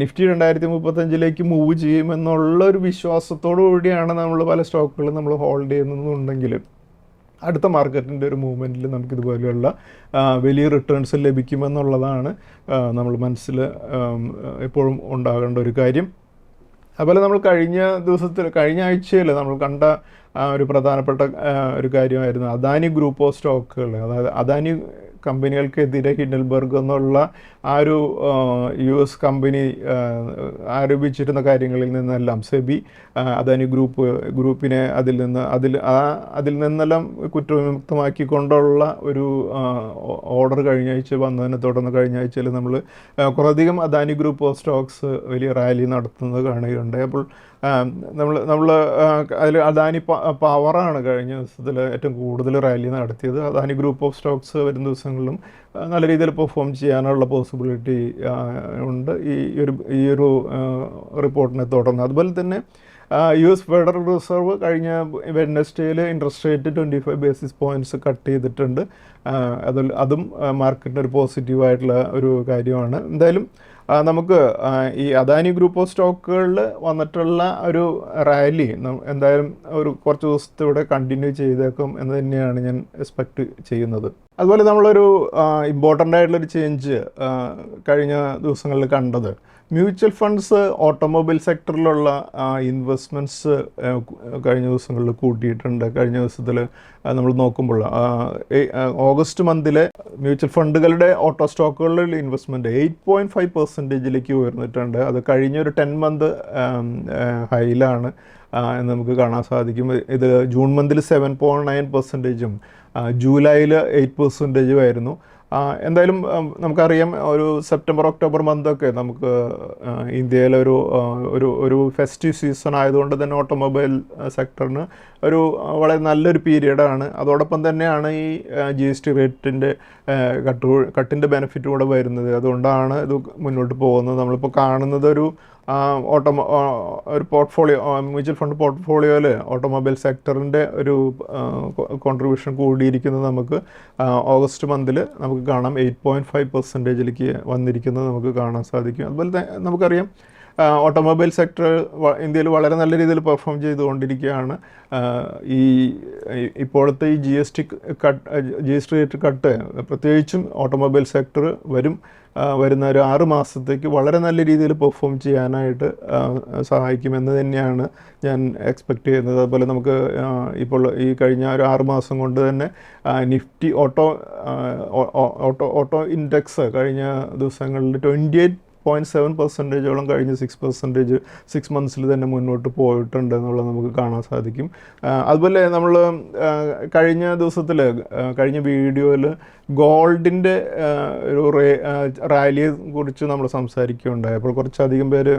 നിഫ്റ്റി 2035 മൂവ് ചെയ്യുമെന്നുള്ള ഒരു വിശ്വാസത്തോടു കൂടിയാണ് നമ്മൾ പല സ്റ്റോക്കുകളും നമ്മൾ ഹോൾഡ് ചെയ്യുന്നതെന്നുണ്ടെങ്കിൽ അടുത്ത മാർക്കറ്റിൻ്റെ ഒരു മൂവ്മെൻറ്റിൽ നമുക്കിതുപോലെയുള്ള വലിയ റിട്ടേൺസ് ലഭിക്കുമെന്നുള്ളതാണ് നമ്മൾ മനസ്സിൽ എപ്പോഴും ഉണ്ടാകേണ്ട ഒരു കാര്യം. അതുപോലെ നമ്മൾ കഴിഞ്ഞ ആഴ്ചയിൽ നമ്മൾ കണ്ട ഒരു പ്രധാനപ്പെട്ട ഒരു കാര്യമായിരുന്നു അദാനി ഗ്രൂപ്പ് ഓഫ് സ്റ്റോക്കുകൾ. അതായത് അദാനി കമ്പനികൾക്കെതിരെ ഹിൻഡൽബർഗ് എന്നുള്ള ആ ഒരു US കമ്പനി ആരോപിച്ചിരുന്ന കാര്യങ്ങളിൽ നിന്നെല്ലാം സെബി അദാനി ഗ്രൂപ്പിനെ അതിൽ നിന്നെല്ലാം കുറ്റവിമുക്തമാക്കിക്കൊണ്ടുള്ള ഒരു ഓർഡർ കഴിഞ്ഞ ആഴ്ച വന്നതിനെ തുടർന്ന് കഴിഞ്ഞ ആഴ്ചയിൽ നമ്മൾ കുറേയധികം അദാനി ഗ്രൂപ്പ് ഓഫ് സ്റ്റോക്സ് വലിയ റാലി നടത്തുന്നത് കാണുകയുണ്ടായി. അപ്പോൾ നമ്മൾ അതിൽ അദാനി പവറാണ് കഴിഞ്ഞ ദിവസത്തിൽ ഏറ്റവും കൂടുതൽ റാലി നടത്തിയത്. അദാനി ഗ്രൂപ്പ് ഓഫ് സ്റ്റോക്സ് വരും ദിവസങ്ങളിലും നല്ല രീതിയിൽ പെർഫോം ചെയ്യാനുള്ള പോസിബിലിറ്റി ഉണ്ട് ഈ ഒരു റിപ്പോർട്ടിനെ തുടർന്ന്. അതുപോലെ തന്നെ US ഫെഡറൽ റിസർവ് കഴിഞ്ഞ വെഡ്നെസ്ഡേയിൽ interest rate 25 basis points cut ചെയ്തിട്ടുണ്ട്. അതും മാർക്കറ്റിന് ഒരു പോസിറ്റീവായിട്ടുള്ള ഒരു കാര്യമാണ്. എന്തായാലും നമുക്ക് ഈ അദാനി ഗ്രൂപ്പ് ഓഫ് സ്റ്റോക്കുകളിൽ വന്നിട്ടുള്ള ഒരു റാലി എന്തായാലും ഒരു കുറച്ച് ദിവസത്തൂടെ കണ്ടിന്യൂ ചെയ്തേക്കും എന്ന് തന്നെയാണ് ഞാൻ എക്സ്പെക്റ്റ് ചെയ്യുന്നത്. അതുപോലെ നമ്മളൊരു ഇമ്പോർട്ടൻ്റ് ആയിട്ടുള്ളൊരു ചേഞ്ച് കഴിഞ്ഞ ദിവസങ്ങളിൽ കണ്ടത് മ്യൂച്വൽ ഫണ്ട്സ് ഓട്ടോമൊബൈൽ സെക്ടറിലുള്ള ഇൻവെസ്റ്റ്മെൻറ്റ്സ് കഴിഞ്ഞ ദിവസങ്ങളിൽ കൂട്ടിയിട്ടുണ്ട്. കഴിഞ്ഞ ദിവസത്തിൽ നമ്മൾ നോക്കുമ്പോൾ ഓഗസ്റ്റ് മന്തിലെ മ്യൂച്വൽ ഫണ്ടുകളുടെ ഓട്ടോ സ്റ്റോക്കുകളിലുള്ള ഇൻവെസ്റ്റ്മെൻറ്റ് 8.5% ഉയർന്നിട്ടുണ്ട്. അത് കഴിഞ്ഞൊരു 10 month ഹൈയിലാണ് എന്ന് നമുക്ക് കാണാൻ സാധിക്കും. ഇത് ജൂൺ മന്തിൽ 7.9%, ജൂലൈയിൽ 8% ആയിരുന്നു. എന്തായാലും നമുക്കറിയാം ഒരു സെപ്റ്റംബർ ഒക്ടോബർ മന്തൊക്കെ നമുക്ക് ഇന്ത്യയിലെ ഒരു ഫെസ്റ്റീവ് സീസൺ ആയതുകൊണ്ട് തന്നെ ഓട്ടോമൊബൈൽ സെക്ടറിന് വളരെ നല്ലൊരു പീരീഡാണ്. അതോടൊപ്പം തന്നെയാണ് ഈ GST റേറ്റിൻ്റെ കട്ടിൻ്റെ ബെനിഫിറ്റ് കൂടെ വരുന്നത്. അതുകൊണ്ടാണ് ഇത് മുന്നോട്ട് പോകുന്നത്. നമ്മളിപ്പോൾ കാണുന്നത് ഒരു പോർട്ട്ഫോളിയോ മ്യൂച്വൽ ഫണ്ട് പോർട്ട്ഫോളിയോയിൽ ഓട്ടോമൊബൈൽ സെക്ടറിൻ്റെ ഒരു കോൺട്രിബ്യൂഷൻ കൂടിയിരിക്കുന്നത് നമുക്ക് ഓഗസ്റ്റ് മന്തിൽ നമുക്ക് കാണാം. 8.5% വന്നിരിക്കുന്നത് നമുക്ക് കാണാൻ സാധിക്കും. അതുപോലെ തന്നെ നമുക്കറിയാം ഓട്ടോമൊബൈൽ സെക്ടർ ഇന്ത്യയിൽ വളരെ നല്ല രീതിയിൽ പെർഫോം ചെയ്തുകൊണ്ടിരിക്കുകയാണ്. ഇപ്പോഴത്തെ ഈ GST റേറ്റ് കട്ട് പ്രത്യേകിച്ചും ഓട്ടോമൊബൈൽ സെക്ടർ വരുന്ന ഒരു 6 മാസത്തേക്ക് വളരെ നല്ല രീതിയിൽ പെർഫോം ചെയ്യാനായിട്ട് സഹായിക്കുമെന്ന് തന്നെയാണ് ഞാൻ എക്സ്പെക്റ്റ് ചെയ്യുന്നത്. അതുപോലെ നമുക്ക് ഇപ്പോൾ ഈ കഴിഞ്ഞ ഒരു 6 മാസം കൊണ്ട് തന്നെ നിഫ്റ്റി ഓട്ടോ ഇൻഡെക്സ് കഴിഞ്ഞ ദിവസങ്ങളിൽ 0.7% കഴിഞ്ഞ് 6 മന്ത്സിൽ തന്നെ മുന്നോട്ട് പോയിട്ടുണ്ട് എന്നുള്ളത് നമുക്ക് കാണാൻ സാധിക്കും. അതുപോലെ നമ്മൾ കഴിഞ്ഞ ദിവസത്തിൽ കഴിഞ്ഞ വീഡിയോയിൽ ഗോൾഡിൻ്റെ ഒരു റാലിയെ കുറിച്ച് നമ്മൾ സംസാരിക്കുകയുണ്ടായി. അപ്പോൾ കുറച്ചധികം പേര്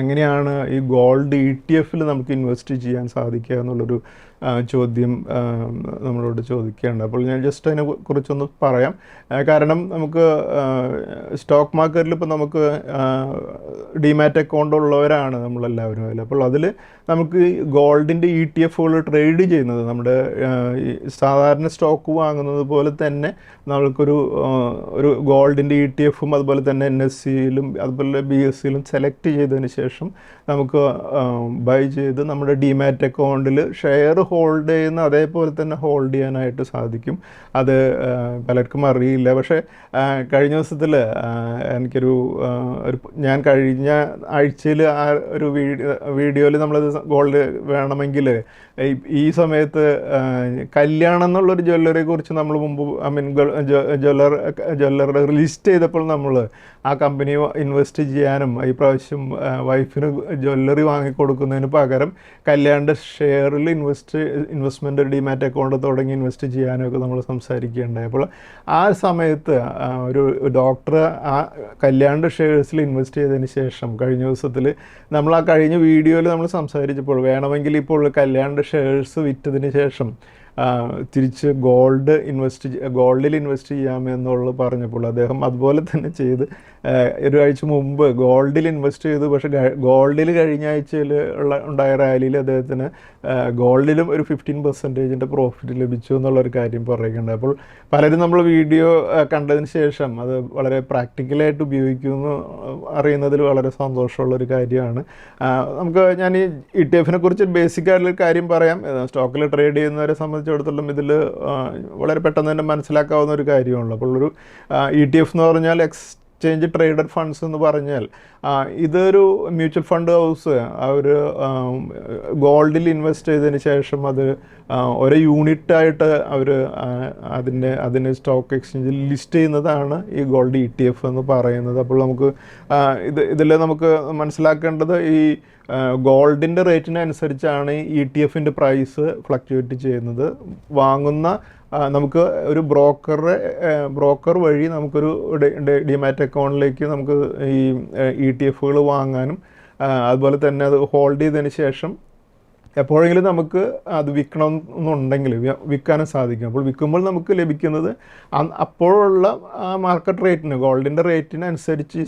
എങ്ങനെയാണ് ഈ ഗോൾഡ് ETF നമുക്ക് ഇൻവെസ്റ്റ് ചെയ്യാൻ സാധിക്കുക എന്നുള്ളൊരു ചോദ്യം നമ്മളോട് ചോദിക്കുകയുണ്ട്. അപ്പോൾ ഞാൻ ജസ്റ്റ് അതിനെ കുറിച്ചൊന്ന് പറയാം. കാരണം നമുക്ക് സ്റ്റോക്ക് മാർക്കറ്റിൽ ഇപ്പോൾ നമുക്ക് ഡിമാറ്റ് അക്കൗണ്ട് ഉള്ളവരാണ് നമ്മളെല്ലാവരും അതിൽ. അപ്പോൾ അതിൽ നമുക്ക് ഗോൾഡിൻ്റെ ETF ട്രേഡ് ചെയ്യുന്നത് നമ്മുടെ സാധാരണ സ്റ്റോക്ക് വാങ്ങുന്നത് പോലെ തന്നെ നമുക്കൊരു ഗോൾഡിൻ്റെ ETF അതുപോലെ തന്നെ NSEയിലും അതുപോലെ BSEയിലും സെലക്ട് ചെയ്തതിന് ശേഷം നമുക്ക് ബൈ ചെയ്ത് നമ്മുടെ ഡിമാറ്റ് അക്കൗണ്ടിൽ ഷെയർ ഹോൾഡ് ചെയ്യുന്ന അതേപോലെ തന്നെ ഹോൾഡ് ചെയ്യാനായിട്ട് സാധിക്കും. അത് പലർക്കും അറിയില്ല. പക്ഷേ കഴിഞ്ഞ ദിവസത്തിൽ എനിക്കൊരു ഞാൻ കഴിഞ്ഞ ആഴ്ചയിൽ ആ ഒരു വീഡിയോയിൽ നമ്മളത് ഗോൾഡ് വേണമെങ്കിൽ ഈ സമയത്ത് കല്യാണം എന്നുള്ളൊരു ജ്വല്ലറിയെ കുറിച്ച് നമ്മൾ മുമ്പ് ജ്വല്ലറി ലിസ്റ്റ് ചെയ്തപ്പോൾ നമ്മൾ ആ കമ്പനി ഇൻവെസ്റ്റ് ചെയ്യാനും ഈ പ്രാവശ്യം വൈഫിന് ജ്വല്ലറി വാങ്ങിക്കൊടുക്കുന്നതിന് പകരം കല്യാണിൻ്റെ ഷെയറിൽ ഇൻവെസ്റ്റ്മെൻറ്റ് ഡിമാറ്റ് അക്കൗണ്ട് തുടങ്ങി ഇൻവെസ്റ്റ് ചെയ്യാനൊക്കെ നമ്മൾ സംസാരിക്കുകയുണ്ടായി. അപ്പോൾ ആ സമയത്ത് ഒരു ഡോക്ടർ ആ കല്യാണിൻ്റെ ഷെയർസിൽ ഇൻവെസ്റ്റ് ചെയ്തതിന് ശേഷം കഴിഞ്ഞ ദിവസത്തിൽ നമ്മൾ ആ കഴിഞ്ഞ വീഡിയോയിൽ നമ്മൾ സംസാരിച്ചപ്പോൾ വേണമെങ്കിൽ ഇപ്പോൾ കല്യാണിൻ്റെ ഷെയർസ് വിറ്റതിന് ശേഷം തിരിച്ച് ഗോൾഡിൽ ഇൻവെസ്റ്റ് ചെയ്യാമെന്നുള്ളത് പറഞ്ഞപ്പോൾ അദ്ദേഹം അതുപോലെ തന്നെ ചെയ്ത് ഒരാഴ്ച മുമ്പ് ഗോൾഡിൽ ഇൻവെസ്റ്റ് ചെയ്തു. പക്ഷേ ഗോൾഡിൽ കഴിഞ്ഞ ആഴ്ചയിൽ ഉണ്ടായ റാലിയിൽ അദ്ദേഹത്തിന് ഗോൾഡിലും ഒരു 15% പ്രോഫിറ്റ് ലഭിച്ചു എന്നുള്ളൊരു കാര്യം പറയുകയുണ്ട്. അപ്പോൾ പലരും നമ്മൾ വീഡിയോ കണ്ടതിന് ശേഷം അത് വളരെ പ്രാക്ടിക്കലായിട്ട് ഉപയോഗിക്കുമെന്ന് അറിയുന്നതിൽ വളരെ സന്തോഷമുള്ളൊരു കാര്യമാണ്. ഞാൻ ഈ ETF കുറിച്ച് ബേസിക് ആയിട്ടുള്ളൊരു കാര്യം പറയാം. സ്റ്റോക്കിൽ ട്രേഡ് ചെയ്യുന്നവരെ സംബന്ധിച്ചിടത്തോളം ഇതിൽ വളരെ പെട്ടെന്ന് തന്നെ മനസ്സിലാക്കാവുന്ന ഒരു കാര്യമാണല്ലോ. അപ്പോൾ ഒരു ETF എന്ന് പറഞ്ഞാൽ എക്സ്ചേഞ്ച് ട്രേഡഡ് ഫണ്ട്സ് എന്ന് പറഞ്ഞാൽ ഇതൊരു മ്യൂച്വൽ ഫണ്ട് ഹൗസ് ഒരു ഗോൾഡിൽ ഇൻവെസ്റ്റ് ചെയ്തതിന് ശേഷം അത് ഒരു യൂണിറ്റായിട്ട് അവർ അതിന് സ്റ്റോക്ക് എക്സ്ചേഞ്ചിൽ ലിസ്റ്റ് ചെയ്യുന്നതാണ് ഈ ഗോൾഡ് ETF എന്ന് പറയുന്നത്. അപ്പോൾ നമുക്ക് ഇതിൽ നമുക്ക് മനസ്സിലാക്കേണ്ടത് ഈ ഗോൾഡിൻ്റെ റേറ്റിനനുസരിച്ചാണ് ഈ ETF പ്രൈസ് ഫ്ലക്ച്വേറ്റ് ചെയ്യുന്നത്. വാങ്ങുന്ന നമുക്ക് ഒരു ബ്രോക്കർ വഴി നമുക്കൊരു ഡിമാറ്റ് അക്കൗണ്ടിലേക്ക് നമുക്ക് ഈ ETF വാങ്ങാനും അതുപോലെ തന്നെ അത് ഹോൾഡ് ചെയ്തതിന് ശേഷം എപ്പോഴെങ്കിലും നമുക്ക് അത് വിൽക്കണമെന്നുണ്ടെങ്കിൽ വിൽക്കാനും സാധിക്കും. അപ്പോൾ വിൽക്കുമ്പോൾ നമുക്ക് ലഭിക്കുന്നത് അപ്പോഴുള്ള ആ മാർക്കറ്റ് റേറ്റിന് ഗോൾഡിൻ്റെ റേറ്റിനനുസരിച്ച്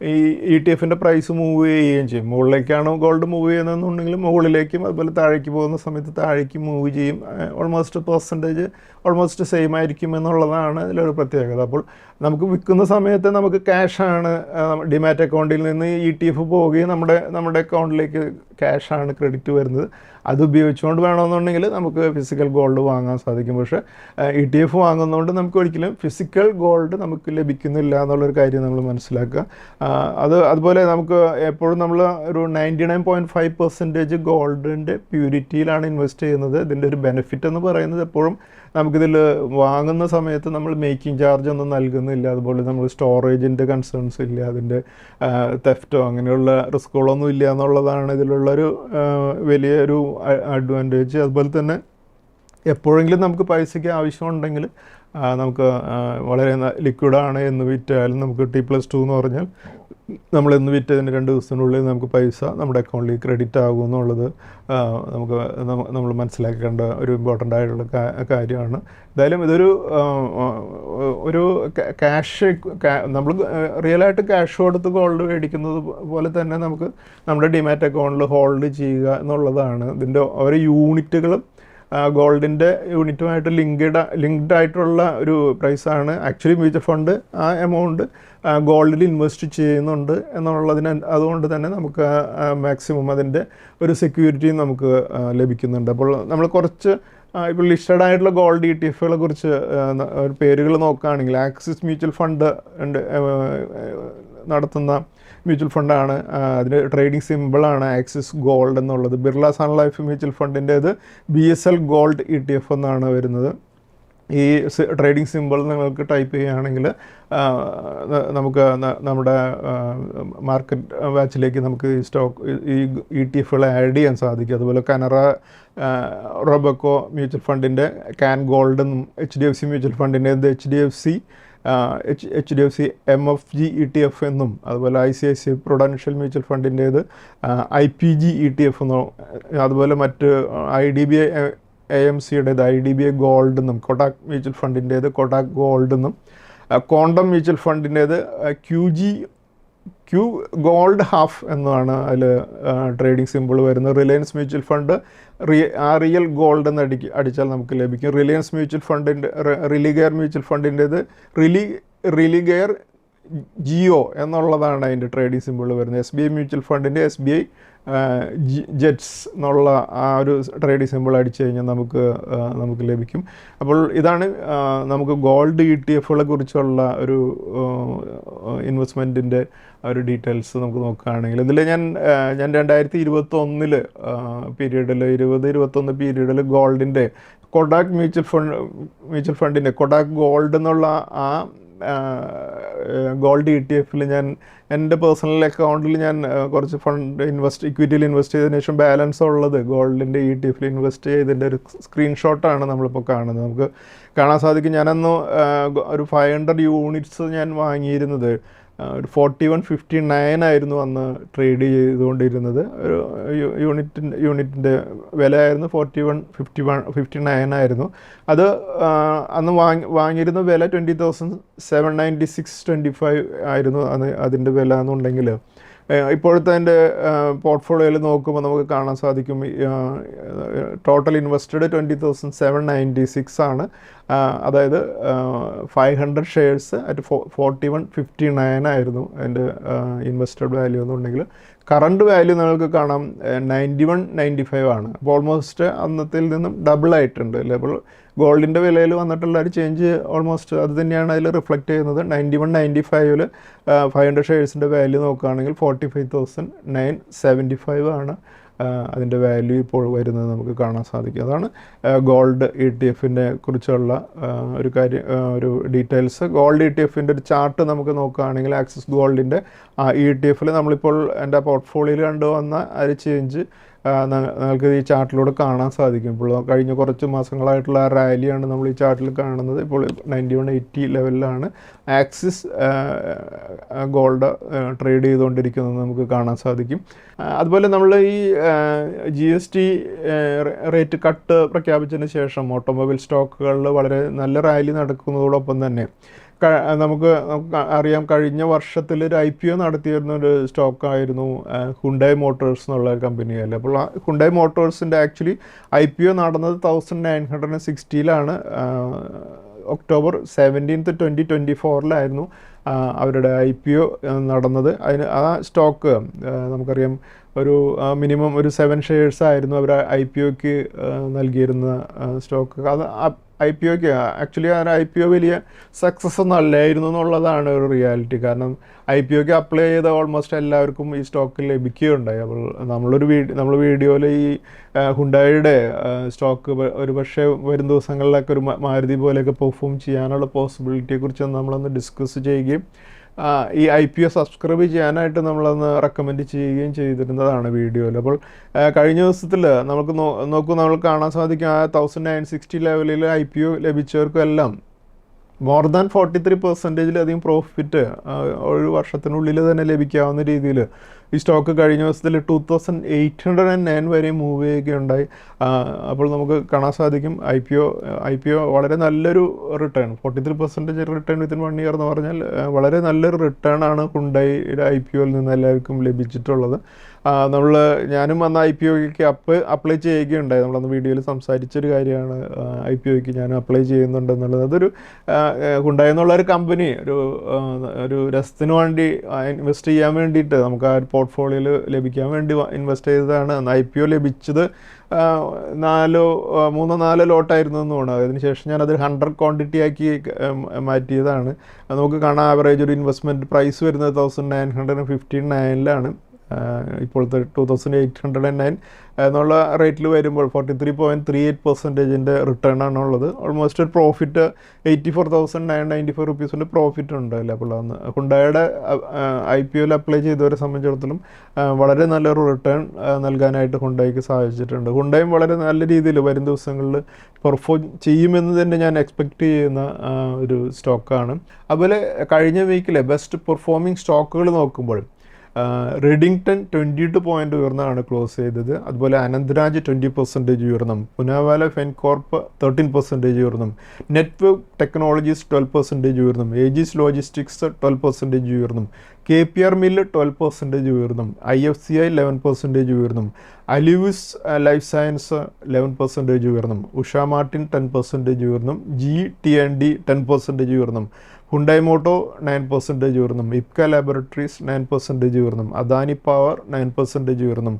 ഈ ETF പ്രൈസ് മൂവ് ചെയ്യുകയും ചെയ്യും. മുകളിലേക്കാണ് ഗോൾഡ് മൂവ് ചെയ്യുന്നതെന്നുണ്ടെങ്കിൽ മുകളിലേക്കും അതുപോലെ താഴേക്ക് പോകുന്ന സമയത്ത് താഴേക്ക് മൂവ് ചെയ്യും. ഓൾമോസ്റ്റ് സെയിം ആയിരിക്കും എന്നുള്ളതാണ് ഇതിലൊരു പ്രത്യേകത. അപ്പോൾ നമുക്ക് വിൽക്കുന്ന സമയത്ത് നമുക്ക് ക്യാഷാണ് ഡിമാറ്റ് അക്കൗണ്ടിൽ നിന്ന് ETF പോവുകയും നമ്മുടെ അക്കൗണ്ടിലേക്ക് ക്യാഷാണ് ക്രെഡിറ്റ് വരുന്നത്. അത് ഉപയോഗിച്ചുകൊണ്ട് വേണമെന്നുണ്ടെങ്കിൽ നമുക്ക് ഫിസിക്കൽ ഗോൾഡ് വാങ്ങാൻ സാധിക്കും. പക്ഷേ ETF വാങ്ങുന്നതുകൊണ്ട് നമുക്ക് ഒരിക്കലും ഫിസിക്കൽ ഗോൾഡ് നമുക്ക് ലഭിക്കുന്നില്ല എന്നുള്ളൊരു കാര്യം നമ്മൾ മനസ്സിലാക്കുക. അതുപോലെ നമുക്ക് എപ്പോഴും നമ്മൾ ഒരു 99.5% ഗോൾഡിൻ്റെ പ്യൂരിറ്റിയിലാണ് ഇൻവെസ്റ്റ് ചെയ്യുന്നത്. ഇതിൻ്റെ ഒരു ബെനിഫിറ്റ് എന്ന് പറയുന്നത് എപ്പോഴും നമുക്കിതിൽ വാങ്ങുന്ന സമയത്ത് നമ്മൾ മേക്കിംഗ് ചാർജ് ഒന്നും നൽകുന്നില്ല. അതുപോലെ നമ്മൾ സ്റ്റോറേജിൻ്റെ കൺസേൺസ് ഇല്ല, അതിൻ്റെ തെഫ്റ്റോ അങ്ങനെയുള്ള റിസ്കുകളൊന്നും ഇല്ല എന്നുള്ളതാണ് ഇതിലുള്ളൊരു വലിയൊരു അഡ്വാൻറ്റേജ്. അതുപോലെ തന്നെ എപ്പോഴെങ്കിലും നമുക്ക് പൈസയ്ക്ക് ആവശ്യമുണ്ടെങ്കിൽ നമുക്ക് വളരെ ലിക്വിഡാണ് എന്ന് വിറ്റാലും നമുക്ക് T+2 എന്ന് പറഞ്ഞാൽ നമ്മളെന്ന് വിറ്റതിന് 2 ദിവസത്തിനുള്ളിൽ നമുക്ക് പൈസ നമ്മുടെ അക്കൗണ്ടിലേക്ക് ക്രെഡിറ്റ് ആകും എന്നുള്ളത് നമ്മൾ മനസ്സിലാക്കേണ്ട ഒരു ഇമ്പോർട്ടൻ്റ് ആയിട്ടുള്ള കാര്യമാണ്. എന്തായാലും ഇതൊരു നമ്മൾ റിയലായിട്ട് ക്യാഷ് കൊടുത്ത് ഗോൾഡ് മേടിക്കുന്നത് പോലെ തന്നെ നമുക്ക് നമ്മുടെ ഡിമാറ്റ് അക്കൗണ്ടിൽ ഹോൾഡ് ചെയ്യുക എന്നുള്ളതാണ്. ഇതിൻ്റെ ഓരോ യൂണിറ്റുകളും ഗോൾഡിൻ്റെ യൂണിറ്റുമായിട്ട് ലിങ്ക്ഡ് ആയിട്ടുള്ള ഒരു പ്രൈസാണ്. ആക്ച്വലി മ്യൂച്വൽ ഫണ്ട് ആ എമൗണ്ട് ഗോൾഡിൽ ഇൻവെസ്റ്റ് ചെയ്യുന്നുണ്ട് അതുകൊണ്ട് തന്നെ നമുക്ക് മാക്സിമം അതിൻ്റെ ഒരു സെക്യൂരിറ്റി നമുക്ക് ലഭിക്കുന്നുണ്ട്. അപ്പോൾ നമ്മൾ കുറച്ച് ഇപ്പോൾ ലിസ്റ്റഡ് ആയിട്ടുള്ള ഗോൾഡ് ETF കുറിച്ച് പേരുകൾ നോക്കുകയാണെങ്കിൽ ആക്സിസ് മ്യൂച്വൽ ഫണ്ട് നടത്തുന്ന മ്യൂച്വൽ ഫണ്ടാണ്. അതിൻ്റെ ട്രേഡിംഗ് സിമ്പിളാണ് ആക്സിസ് ഗോൾഡ് എന്നുള്ളത്. ബിർള സൺ ലൈഫ് മ്യൂച്വൽ ഫണ്ടിൻ്റേത് BSL ഗോൾഡ് ETF എന്നാണ് വരുന്നത്. ഈ ട്രേഡിംഗ് സിമ്പിൾ നിങ്ങൾക്ക് ടൈപ്പ് ചെയ്യുകയാണെങ്കിൽ നമുക്ക് നമ്മുടെ മാർക്കറ്റ് വാച്ചിലേക്ക് നമുക്ക് ഈ സ്റ്റോക്ക് ഈ ETF-കൾ ആഡ് ചെയ്യാൻ സാധിക്കും. അതുപോലെ കനറ റോബക്കോ മ്യൂച്വൽ ഫണ്ടിൻ്റെ കാൻ ഗോൾഡ് എന്നും HDFC മ്യൂച്വൽ ഫണ്ടിൻ്റെ HDFC MFG ETF എന്നും അതുപോലെ ICICI പ്രൊഡൻഷ്യൽ മ്യൂച്വൽ ഫണ്ടിൻ്റേത് IPG ETF എന്നും അതുപോലെ മറ്റ് IDBI AMCയുടേത് IDBI ഗോൾഡ് എന്നും കൊടാക് മ്യൂച്വൽ ഫണ്ടിൻ്റേത് കൊടാക് ഗോൾഡ് എന്നും ക്വാണ്ടം മ്യൂച്വൽ ഫണ്ടിൻ്റേത് ക്യൂ ഗോൾഡ് ഹാഫ് എന്നാണ് അതിൽ ട്രേഡിംഗ് സിമ്പിൾ വരുന്നത്. Reliance mutual fund real gold എന്ന് അടിച്ചാൽ നമുക്ക് ലഭിക്കും. റിലയൻസ് മ്യൂച്വൽ ഫണ്ടിൻ്റെ റിലിഗെയർ മ്യൂച്വൽ ഫണ്ടിൻ്റേത് റിലിഗെയർ ജിയോ എന്നുള്ളതാണ് അതിൻ്റെ ട്രേഡിംഗ് സിമ്പിൾ വരുന്നത്. SBI മ്യൂച്വൽ ഫണ്ടിൻ്റെ SBI ജെറ്റ്സ് എന്നുള്ള ആ ഒരു ട്രേഡിംഗ് സിമ്പിൾ അടിച്ചു കഴിഞ്ഞാൽ നമുക്ക് ലഭിക്കും. അപ്പോൾ ഇതാണ് നമുക്ക് ഗോൾഡ് ETF-കളെ കുറിച്ചുള്ള ഒരു ഇൻവെസ്റ്റ്മെൻറ്റിൻ്റെ ഒരു ഡീറ്റെയിൽസ് നമുക്ക് നോക്കുകയാണെങ്കിൽ ഇതിൽ ഞാൻ 2021 പീരീഡിൽ 2021 പീരീഡിൽ ഗോൾഡിൻ്റെ കൊടാക് മ്യൂച്വൽ ഫണ്ടിൻ്റെ കൊടാക് ഗോൾഡ് എന്നുള്ള ആ ഗോൾഡ് ETF-ൽ ഞാൻ എൻ്റെ പേഴ്സണൽ അക്കൗണ്ടിൽ ഞാൻ കുറച്ച് ഫണ്ട് ഇക്വിറ്റിയിൽ ഇൻവെസ്റ്റ് ചെയ്തതിന് ശേഷം ബാലൻസ് ഉള്ളത് ഗോൾഡിൻ്റെ ETF-ൽ ഇൻവെസ്റ്റ് ചെയ്തതിൻ്റെ ഒരു സ്ക്രീൻഷോട്ടാണ് നമ്മളിപ്പോൾ കാണുന്നത്. നമുക്ക് കാണാൻ സാധിക്കും ഞാനന്ന് ഒരു 500 യൂണിറ്റ്സ് ഞാൻ വാങ്ങിയിരുന്നത് ഒരു 41.59 ആയിരുന്നു അന്ന് ട്രേഡ് ചെയ്തുകൊണ്ടിരുന്നത്. ഒരു യൂണിറ്റിൻ്റെ വില ആയിരുന്നു 41.59 ആയിരുന്നു. അത് അന്ന് വാങ്ങിയിരുന്ന വില 20,796.25 ആയിരുന്നു അതിൻ്റെ വില എന്നുണ്ടെങ്കിൽ ഇപ്പോഴത്തെ എൻ്റെ പോർട്ട്ഫോളിയോയിൽ നോക്കുമ്പോൾ നമുക്ക് കാണാൻ സാധിക്കും ടോട്ടൽ ഇൻവെസ്റ്റഡ് 20,796 ആണ്. അതായത് 500 ഷെയർസ് അറ്റ് 41.59 ആയിരുന്നു എൻ്റെ ഇൻവെസ്റ്റഡ് വാല്യൂ എന്നുണ്ടെങ്കിൽ കറണ്ട് വാല്യൂ നിങ്ങൾക്ക് കാണാം 91.95 ആണ്. അപ്പോൾ ഓൾമോസ്റ്റ് അന്നത്തിൽ നിന്നും ഡബിൾ ആയിട്ടുണ്ട് അല്ലേ. അപ്പോൾ ഗോൾഡിൻ്റെ വിലയിൽ വന്നിട്ടുള്ള ഒരു ചേഞ്ച് ഓൾമോസ്റ്റ് അത് തന്നെയാണ് അതിൽ റിഫ്ലക്റ്റ് ചെയ്യുന്നത്. 91.95-ൽ 500 ഷെയർസിൻ്റെ വാല്യൂ നോക്കുകയാണെങ്കിൽ 45,975 ആണ് അതിൻ്റെ വാല്യൂ ഇപ്പോൾ വരുന്നത് നമുക്ക് കാണാൻ സാധിക്കും. അതാണ് ഗോൾഡ് ETF-നെ കുറിച്ചുള്ള ഒരു ഡീറ്റെയിൽസ്. ഗോൾഡ് ETF-ൻ്റെ ഒരു ചാർട്ട് നമുക്ക് നോക്കുകയാണെങ്കിൽ ആക്സിസ് ഗോൾഡിൻ്റെ ETF-ൽ നമ്മളിപ്പോൾ എൻ്റെ പോർട്ട്ഫോളിയോയിൽ കണ്ടുവന്ന ഒരു ചേഞ്ച് നിങ്ങൾക്ക് ഈ ചാർട്ടിലൂടെ കാണാൻ സാധിക്കും. ഇപ്പോൾ കഴിഞ്ഞ കുറച്ച് മാസങ്ങളായിട്ടുള്ള ആ റാലിയാണ് നമ്മൾ ഈ ചാർട്ടിൽ കാണുന്നത്. ഇപ്പോൾ 9180 ലെവലിലാണ് ആക്സിസ് ഗോൾഡ് ട്രേഡ് ചെയ്തുകൊണ്ടിരിക്കുന്നത് നമുക്ക് കാണാൻ സാധിക്കും. അതുപോലെ നമ്മൾ ഈ GST റേറ്റ് കട്ട് പ്രഖ്യാപിച്ചതിന് ശേഷം ഓട്ടോമൊബൈൽ സ്റ്റോക്കുകളിൽ വളരെ നല്ല റാലി നടക്കുന്നതോടൊപ്പം തന്നെ നമുക്ക് അറിയാം കഴിഞ്ഞ വർഷത്തിൽ ഒരു IPO നടത്തിയിരുന്ന ഒരു സ്റ്റോക്കായിരുന്നു ഹുണ്ടായ് മോട്ടോഴ്സ് എന്നുള്ള കമ്പനിയല്ലേ. അപ്പോൾ ഹുണ്ടായ് മോട്ടോഴ്സിൻ്റെ ആക്ച്വലി IPO നടന്നത് 1960-ലാണ്. October 17th 2024 അവരുടെ IPO നടന്നത്. ആ സ്റ്റോക്ക് നമുക്കറിയാം ഒരു മിനിമം ഒരു 7 ഷെയർസ് ആയിരുന്നു അവർ IPOക്ക് നൽകിയിരുന്ന സ്റ്റോക്ക്. അത് IPOക്ക് ആക്ച്വലി ആ IPO വലിയ സക്സസ് ഒന്നും അല്ലായിരുന്നു എന്നുള്ളതാണ് ഒരു റിയാലിറ്റി. കാരണം IPOക്ക് അപ്ലൈ ചെയ്ത ഓൾമോസ്റ്റ് എല്ലാവർക്കും ഈ സ്റ്റോക്ക് ലഭിക്കുകയുണ്ടായി. അപ്പോൾ നമ്മൾ വീഡിയോയിൽ ഈ ഹുണ്ടായിയുടെ സ്റ്റോക്ക് ഒരു പക്ഷേ വരും ദിവസങ്ങളിലൊക്കെ ഒരു മാരുതി പോലെയൊക്കെ പെർഫോം ചെയ്യാനുള്ള പോസിബിലിറ്റിയെക്കുറിച്ച് നമ്മളൊന്ന് ഡിസ്കസ് ചെയ്യുകയും ഈ IPO സബ്സ്ക്രൈബ് ചെയ്യാനായിട്ട് നമ്മളൊന്ന് റെക്കമെൻഡ് ചെയ്യുകയും ചെയ്തിരുന്നതാണ് വീഡിയോയിൽ. അപ്പോൾ കഴിഞ്ഞ ദിവസത്തിൽ നമ്മൾ കാണാൻ സാധിക്കും ആ 1960 ലെവലിൽ IPO ലഭിച്ചവർക്കെല്ലാം മോർ ദാൻ 43%-ലധികം പ്രോഫിറ്റ് ഒരു വർഷത്തിനുള്ളിൽ തന്നെ ലഭിക്കാവുന്ന രീതിയിൽ ഈ സ്റ്റോക്ക് കഴിഞ്ഞ ദിവസത്തിൽ 2809 വരെ മൂവ് ചെയ്യുകയുണ്ടായി. അപ്പോൾ നമുക്ക് കാണാൻ സാധിക്കും IPO വളരെ നല്ലൊരു റിട്ടേൺ 43% റിട്ടേൺ വിത്തിൻ 1 ഇയർ എന്ന് പറഞ്ഞാൽ വളരെ നല്ലൊരു റിട്ടേൺ ആണ് ഹുണ്ടായിയുടെ IPOയിൽ നിന്ന് എല്ലാവർക്കും ലഭിച്ചിട്ടുള്ളത്. ഞാനും അന്ന് IPOയ്ക്ക് അപ്ലൈ ചെയ്യുകയുണ്ടായി. നമ്മളന്ന് വീഡിയോയിൽ സംസാരിച്ചൊരു കാര്യമാണ് IPOയ്ക്ക് ഞാൻ അപ്ലൈ ചെയ്യുന്നുണ്ടെന്നുള്ളത്. അതൊരു ഹുണ്ടായി എന്നുള്ളൊരു കമ്പനി ഒരു രസത്തിന് വേണ്ടി ഇൻവെസ്റ്റ് ചെയ്യാൻ വേണ്ടിയിട്ട് നമുക്ക് ആ പോർട്ട്ഫോളിയോയിൽ ലഭിക്കാൻ വേണ്ടി ഇൻവെസ്റ്റ് ചെയ്തതാണ്. IPO ലഭിച്ചത് 3-4 ലോട്ടായിരുന്നു എന്ന് തോന്നുന്നു. അതിനുശേഷം ഞാനത് 100 ക്വാണ്ടിറ്റി ആക്കി മാറ്റിയതാണ്. നമുക്ക് കാണാൻ ആവറേജ് ഒരു ഇൻവെസ്റ്റ്മെൻറ്റ് പ്രൈസ് വരുന്നത് 1959-ലാണ്. ഇപ്പോഴത്തെ 2809 എന്നുള്ള റേറ്റിൽ വരുമ്പോൾ 43.38% റിട്ടേൺ ആണുള്ളത്. ഓൾമോസ്റ്റ് ഒരു പ്രോഫിറ്റ് 84,994 റുപ്പീസിൻ്റെ പ്രോഫിറ്റ് ഉണ്ട് അല്ലേ. അപ്പോൾ അന്ന് ഹുണ്ടായുടെ IPOയിൽ അപ്ലൈ ചെയ്തവരെ സംബന്ധിച്ചിടത്തോളം വളരെ നല്ലൊരു റിട്ടേൺ നൽകാനായിട്ട് ഹുണ്ടായിക്ക് സാധിച്ചിട്ടുണ്ട്. ഹുണ്ടായും വളരെ നല്ല രീതിയിൽ വരും ദിവസങ്ങളിൽ പെർഫോം ചെയ്യുമെന്ന് തന്നെ ഞാൻ എക്സ്പെക്റ്റ് ചെയ്യുന്ന ഒരു സ്റ്റോക്കാണ്. അതുപോലെ കഴിഞ്ഞ വീക്കിലെ ബെസ്റ്റ് പെർഫോമിംഗ് സ്റ്റോക്കുകൾ നോക്കുമ്പോൾ റെഡിങ്ടൺ 22 പോയിൻ്റ് ഉയർന്നാണ് ക്ലോസ് ചെയ്തത്. അതുപോലെ അനന്തരാജ് 20% ഉയർന്നും, പുനാവാല ഫെൻകോർപ്പ് 13% ഉയർന്നും, നെറ്റ്വർക്ക് ടെക്നോളജീസ് 12% ഉയർന്നും, ഏജീസ് ലോജിസ്റ്റിക്സ് 12% ഉയർന്നും, KPR മില്ല് 12% ഉയർന്നും, IFCI 11% ഉയർന്നും, അലിവിസ് ലൈഫ് സയൻസ് 11% ഉയർന്നും, ഉഷ മാർട്ടിൻ 10% ഉയർന്നും, GT&D 10% ഉയർന്നും, ഹുണ്ടായ് മോട്ടോ 9% ഉയർന്നും, ഇപ്ക ലാബോറട്ടറീസ് 9% ഉയർന്നും, അദാനി പവർ 9% ഉയർന്നും,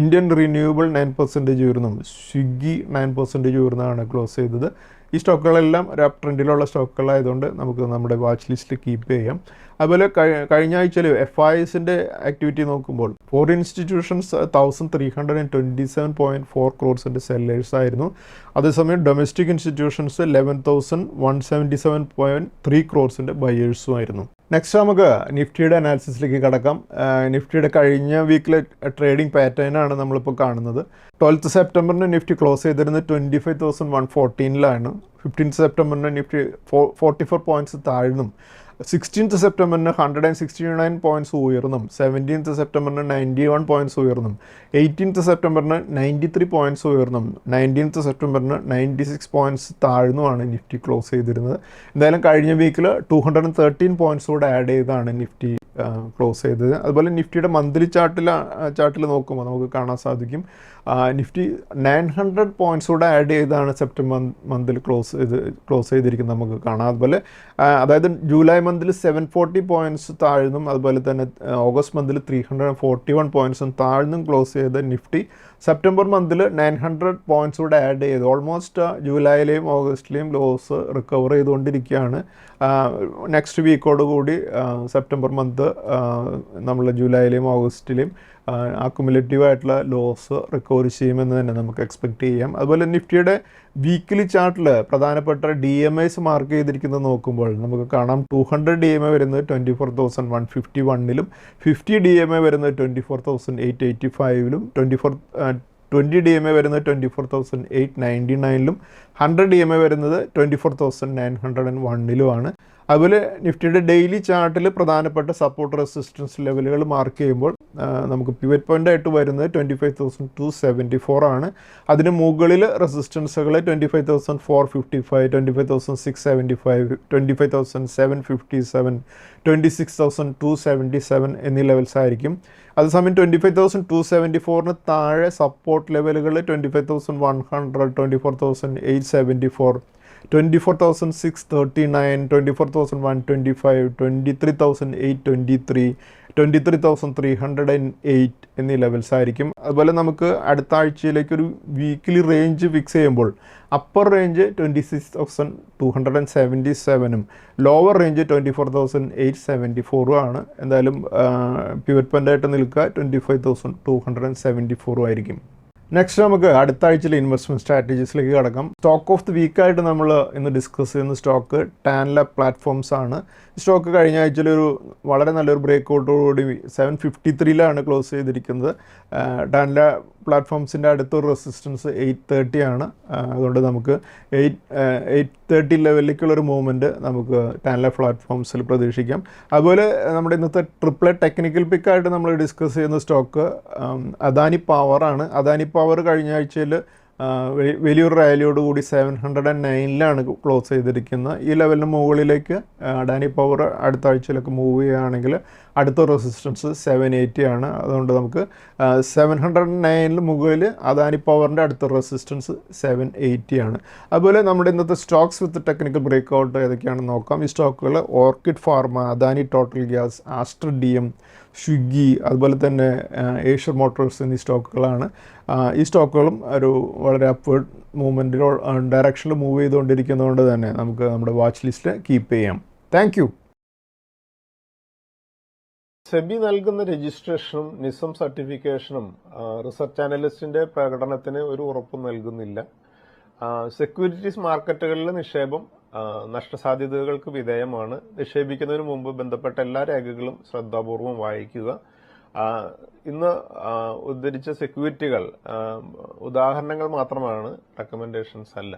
ഇന്ത്യൻ റിന്യൂവബിൾ 9% ഉയർന്നും, സ്വിഗ്ഗി 9% ഉയർന്നാണ് ക്ലോസ് ചെയ്തത്. ഈ സ്റ്റോക്കുകളെല്ലാം ഒരു അപ് ട്രെൻഡിലുള്ള സ്റ്റോക്കുകളായതുകൊണ്ട് നമുക്ക് നമ്മുടെ വാച്ച് ലിസ്റ്റ് കീപ്പ് ചെയ്യാം. അതുപോലെ കഴിഞ്ഞ ആഴ്ചയിൽ FISൻ്റെ ആക്ടിവിറ്റി നോക്കുമ്പോൾ ഫോറിൻ ഇൻസ്റ്റിറ്റ്യൂഷൻസ് 1327.4 ക്രോർസിൻ്റെ സെല്ലേഴ്സ് ആയിരുന്നു. അതേസമയം ഡൊമസ്റ്റിക് ഇൻസ്റ്റിറ്റ്യൂഷൻസ് 11,177.3 ക്രോർസിൻ്റെ ബയേഴ്സും ആയിരുന്നു. നെക്സ്റ്റ് നമുക്ക് നിഫ്റ്റിയുടെ അനാലിസിസിലേക്ക് കടക്കാം. നിഫ്റ്റിയുടെ കഴിഞ്ഞ വീക്കിലെ ട്രേഡിംഗ് പാറ്റേൺ ആണ് നമ്മളിപ്പോൾ കാണുന്നത്. 12th സെപ്റ്റംബറിന് നിഫ്റ്റി ക്ലോസ് ചെയ്തിരുന്നത് 25,114 15th സെപ്റ്റംബറിന് നിഫ്റ്റി 44 പോയിൻറ്റ്സ് താഴ്ന്നും, 16th സെപ്റ്റംബറിന് 169 പോയിൻറ്റ്സ് ഉയർന്നും, 17th സെപ്റ്റംബറിന് 91 പോയിൻറ്റ്സ് ഉയർന്നും, 18th സെപ്റ്റംബറിന് 93 പോയിൻറ്റ്സ് ഉയർന്നും, 19th സെപ്റ്റംബറിന് 96 പോയിൻറ്റ്സ് താഴ്ന്നുമാണ് നിഫ്റ്റി ക്ലോസ് ചെയ്തിരുന്നത്. എന്തായാലും കഴിഞ്ഞ വീക്കിൽ 213 പോയിൻറ്റ്സ് കൂടെ ആഡ് ചെയ്താണ് നിഫ്റ്റി ക്ലോസ് ചെയ്തത്. അതുപോലെ നിഫ്റ്റിയുടെ മന്ത്ലി ചാർട്ടിൽ നോക്കുമ്പോൾ നമുക്ക് കാണാൻ സാധിക്കും നിഫ്റ്റി 900 പോയിൻറ്റ്സ് കൂടെ ആഡ് ചെയ്താണ് സെപ്റ്റംബർ മന്തിൽ ക്ലോസ് ചെയ്തിരിക്കുന്നത് നമുക്ക് കാണാം. അതുപോലെ അതായത് ജൂലൈ മന്തിൽ 740 പോയിൻറ്റ്സ് താഴ്ന്നും, അതുപോലെ തന്നെ ഓഗസ്റ്റ് മന്തിൽ 341 പോയിൻറ്റ്സും താഴ്ന്നും ക്ലോസ് ചെയ്ത നിഫ്റ്റി സെപ്റ്റംബർ മന്തിൽ 900 പോയിൻറ്റ്സ് കൂടെ ആഡ് ചെയ്ത് ഓൾമോസ്റ്റ് ജൂലൈയിലെയും ഓഗസ്റ്റിലെയും ലോസ് റിക്കവർ ചെയ്തുകൊണ്ടിരിക്കുകയാണ്. നെക്സ്റ്റ് വീക്കോടുകൂടി സെപ്റ്റംബർ മന്ത് നമ്മൾ ജൂലൈയിലെയും ഓഗസ്റ്റിലെയും അക്യുമുലേറ്റീവായിട്ടുള്ള ലോസ് റിക്കവർ ചെയ്യുമെന്ന് തന്നെ നമുക്ക് എക്സ്പെക്റ്റ് ചെയ്യാം. അതുപോലെ നിഫ്റ്റിയുടെ വീക്കിലി ചാർട്ടിൽ പ്രധാനപ്പെട്ട DMAs മാർക്ക് ചെയ്തിരിക്കുന്നത് നോക്കുമ്പോൾ നമുക്ക് കാണാം 200 DMA വരുന്നത് 24,151 50 DMA വരുന്നത് 24,885 20 DMA വരുന്നത് 24,899 100 DMA വരുന്നത് 24,901 അതുപോലെ നിഫ്റ്റിയുടെ ഡെയിലി ചാർട്ടിൽ പ്രധാനപ്പെട്ട സപ്പോർട്ട് റെസിസ്റ്റൻസ് ലെവലുകൾ മാർക്ക് ചെയ്യുമ്പോൾ നമുക്ക് പിവറ്റ് പോയിൻ്റ് ആയിട്ട് വരുന്നത് 25,274 അതിന് മുകളിൽ റെസിസ്റ്റൻസുകൾ 25,455 25,675 25,757 26,277 എന്നീ ലെവൽസ് ആയിരിക്കും. അതേസമയം 25,274 താഴെ സപ്പോർട്ട് ലെവലുകൾ 25,100 24,874 24,639 24,125 23,823 23,308 എന്നീ ലെവൽസ് ആയിരിക്കും. അതുപോലെ നമുക്ക് അടുത്ത ആഴ്ചയിലേക്ക് ഒരു വീക്കിലി റേഞ്ച് ഫിക്സ് ചെയ്യുമ്പോൾ അപ്പർ റേഞ്ച് 26,277 ലോവർ റേഞ്ച് 24,874 ആണ്. എന്തായാലും പിവറ്റ് പോയിൻ്റായിട്ട് നിൽക്കുക 25,274 ആയിരിക്കും. നെക്സ്റ്റ് നമുക്ക് അടുത്ത ആഴ്ചയിലെ ഇൻവെസ്റ്റ്മെൻറ്റ് സ്ട്രാറ്റജീസിലേക്ക് കടക്കാം. സ്റ്റോക്ക് ഓഫ് ദി വീക്കായിട്ട് നമ്മൾ ഇന്ന് ഡിസ്കസ് ചെയ്യുന്ന സ്റ്റോക്ക് ടാൻലാബ് പ്ലാറ്റ്ഫോംസ് ആണ്. സ്റ്റോക്ക് കഴിഞ്ഞ ആഴ്ചയിൽ വളരെ നല്ലൊരു ബ്രേക്കൗട്ടോടുകൂടി 753 ക്ലോസ് ചെയ്തിരിക്കുന്നത്. ടാൻലാബ് പ്ലാറ്റ്ഫോംസിൻ്റെ അടുത്തൊരു റെസിസ്റ്റൻസ് 830 ആണ്. അതുകൊണ്ട് നമുക്ക് 830 ലെവലിലേക്കുള്ളൊരു മൂവ്മെൻറ്റ് നമുക്ക് ടാൻലാബ് പ്ലാറ്റ്ഫോംസിൽ പ്രതീക്ഷിക്കാം. അതുപോലെ നമ്മുടെ ഇന്നത്തെ ട്രിപ്പിൾ ടെക്നിക്കൽ പിക്കായിട്ട് നമ്മൾ ഡിസ്കസ് ചെയ്യുന്ന സ്റ്റോക്ക് അദാനി പവർ ആണ്. അദാനി പവർ കഴിഞ്ഞ ആഴ്ചയിൽ വലിയൊരു റാലിയോടുകൂടി 709 ക്ലോസ് ചെയ്തിരിക്കുന്നത്. ഈ ലെവലിന് മുകളിലേക്ക് അദാനി പവർ അടുത്ത ആഴ്ചയിലൊക്കെ മൂവ് ചെയ്യുകയാണെങ്കിൽ അടുത്ത റെസിസ്റ്റൻസ് 780 ആണ്. അതുകൊണ്ട് നമുക്ക് 709 മുകളിൽ അദാനി പവറിൻ്റെ അടുത്ത റെസിസ്റ്റൻസ് 780 ആണ്. അതുപോലെ നമ്മുടെ ഇന്നത്തെ സ്റ്റോക്സ് വിത്ത് ടെക്നിക്കൽ ബ്രേക്ക്ഔട്ട് ഏതൊക്കെയാണെന്ന് നോക്കാം. ഈ സ്റ്റോക്കുകൾ orchid pharma, Adani total gas, Aster DM, Swiggy, അതുപോലെ തന്നെ ഏഷ്യർ മോട്ടോഴ്സ് എന്നീ സ്റ്റോക്കുകളാണ്. ഈ സ്റ്റോക്കുകളും ഒരു വളരെ അപ്വേർഡ് മൂവ്മെൻറ്റിലോ ഡയറക്ഷനിൽ മൂവ് ചെയ്തുകൊണ്ടിരിക്കുന്നതുകൊണ്ട് തന്നെ നമുക്ക് നമ്മുടെ വാച്ച് ലിസ്റ്റ് കീപ്പ് ചെയ്യാം. Thank you. സെബി നൽകുന്ന രജിസ്ട്രേഷനും നിസം സർട്ടിഫിക്കേഷനും റിസർച്ച് അനലിസ്റ്റിന്റെ പ്രകടനത്തിന് ഒരു ഉറപ്പും നൽകുന്നില്ല. സെക്യൂരിറ്റീസ് മാർക്കറ്റുകളിലെ നിക്ഷേപം നഷ്ടസാധ്യതകൾക്ക് വിധേയമാണ്. നിക്ഷേപിക്കുന്നതിന് മുമ്പ് ബന്ധപ്പെട്ട എല്ലാ രേഖകളും ശ്രദ്ധാപൂർവം വായിക്കുക. ഇന്ന് ഉദ്ധരിച്ച സെക്യൂരിറ്റികൾ ഉദാഹരണങ്ങൾ മാത്രമാണ്, റെക്കമെൻഡേഷൻസ് അല്ല.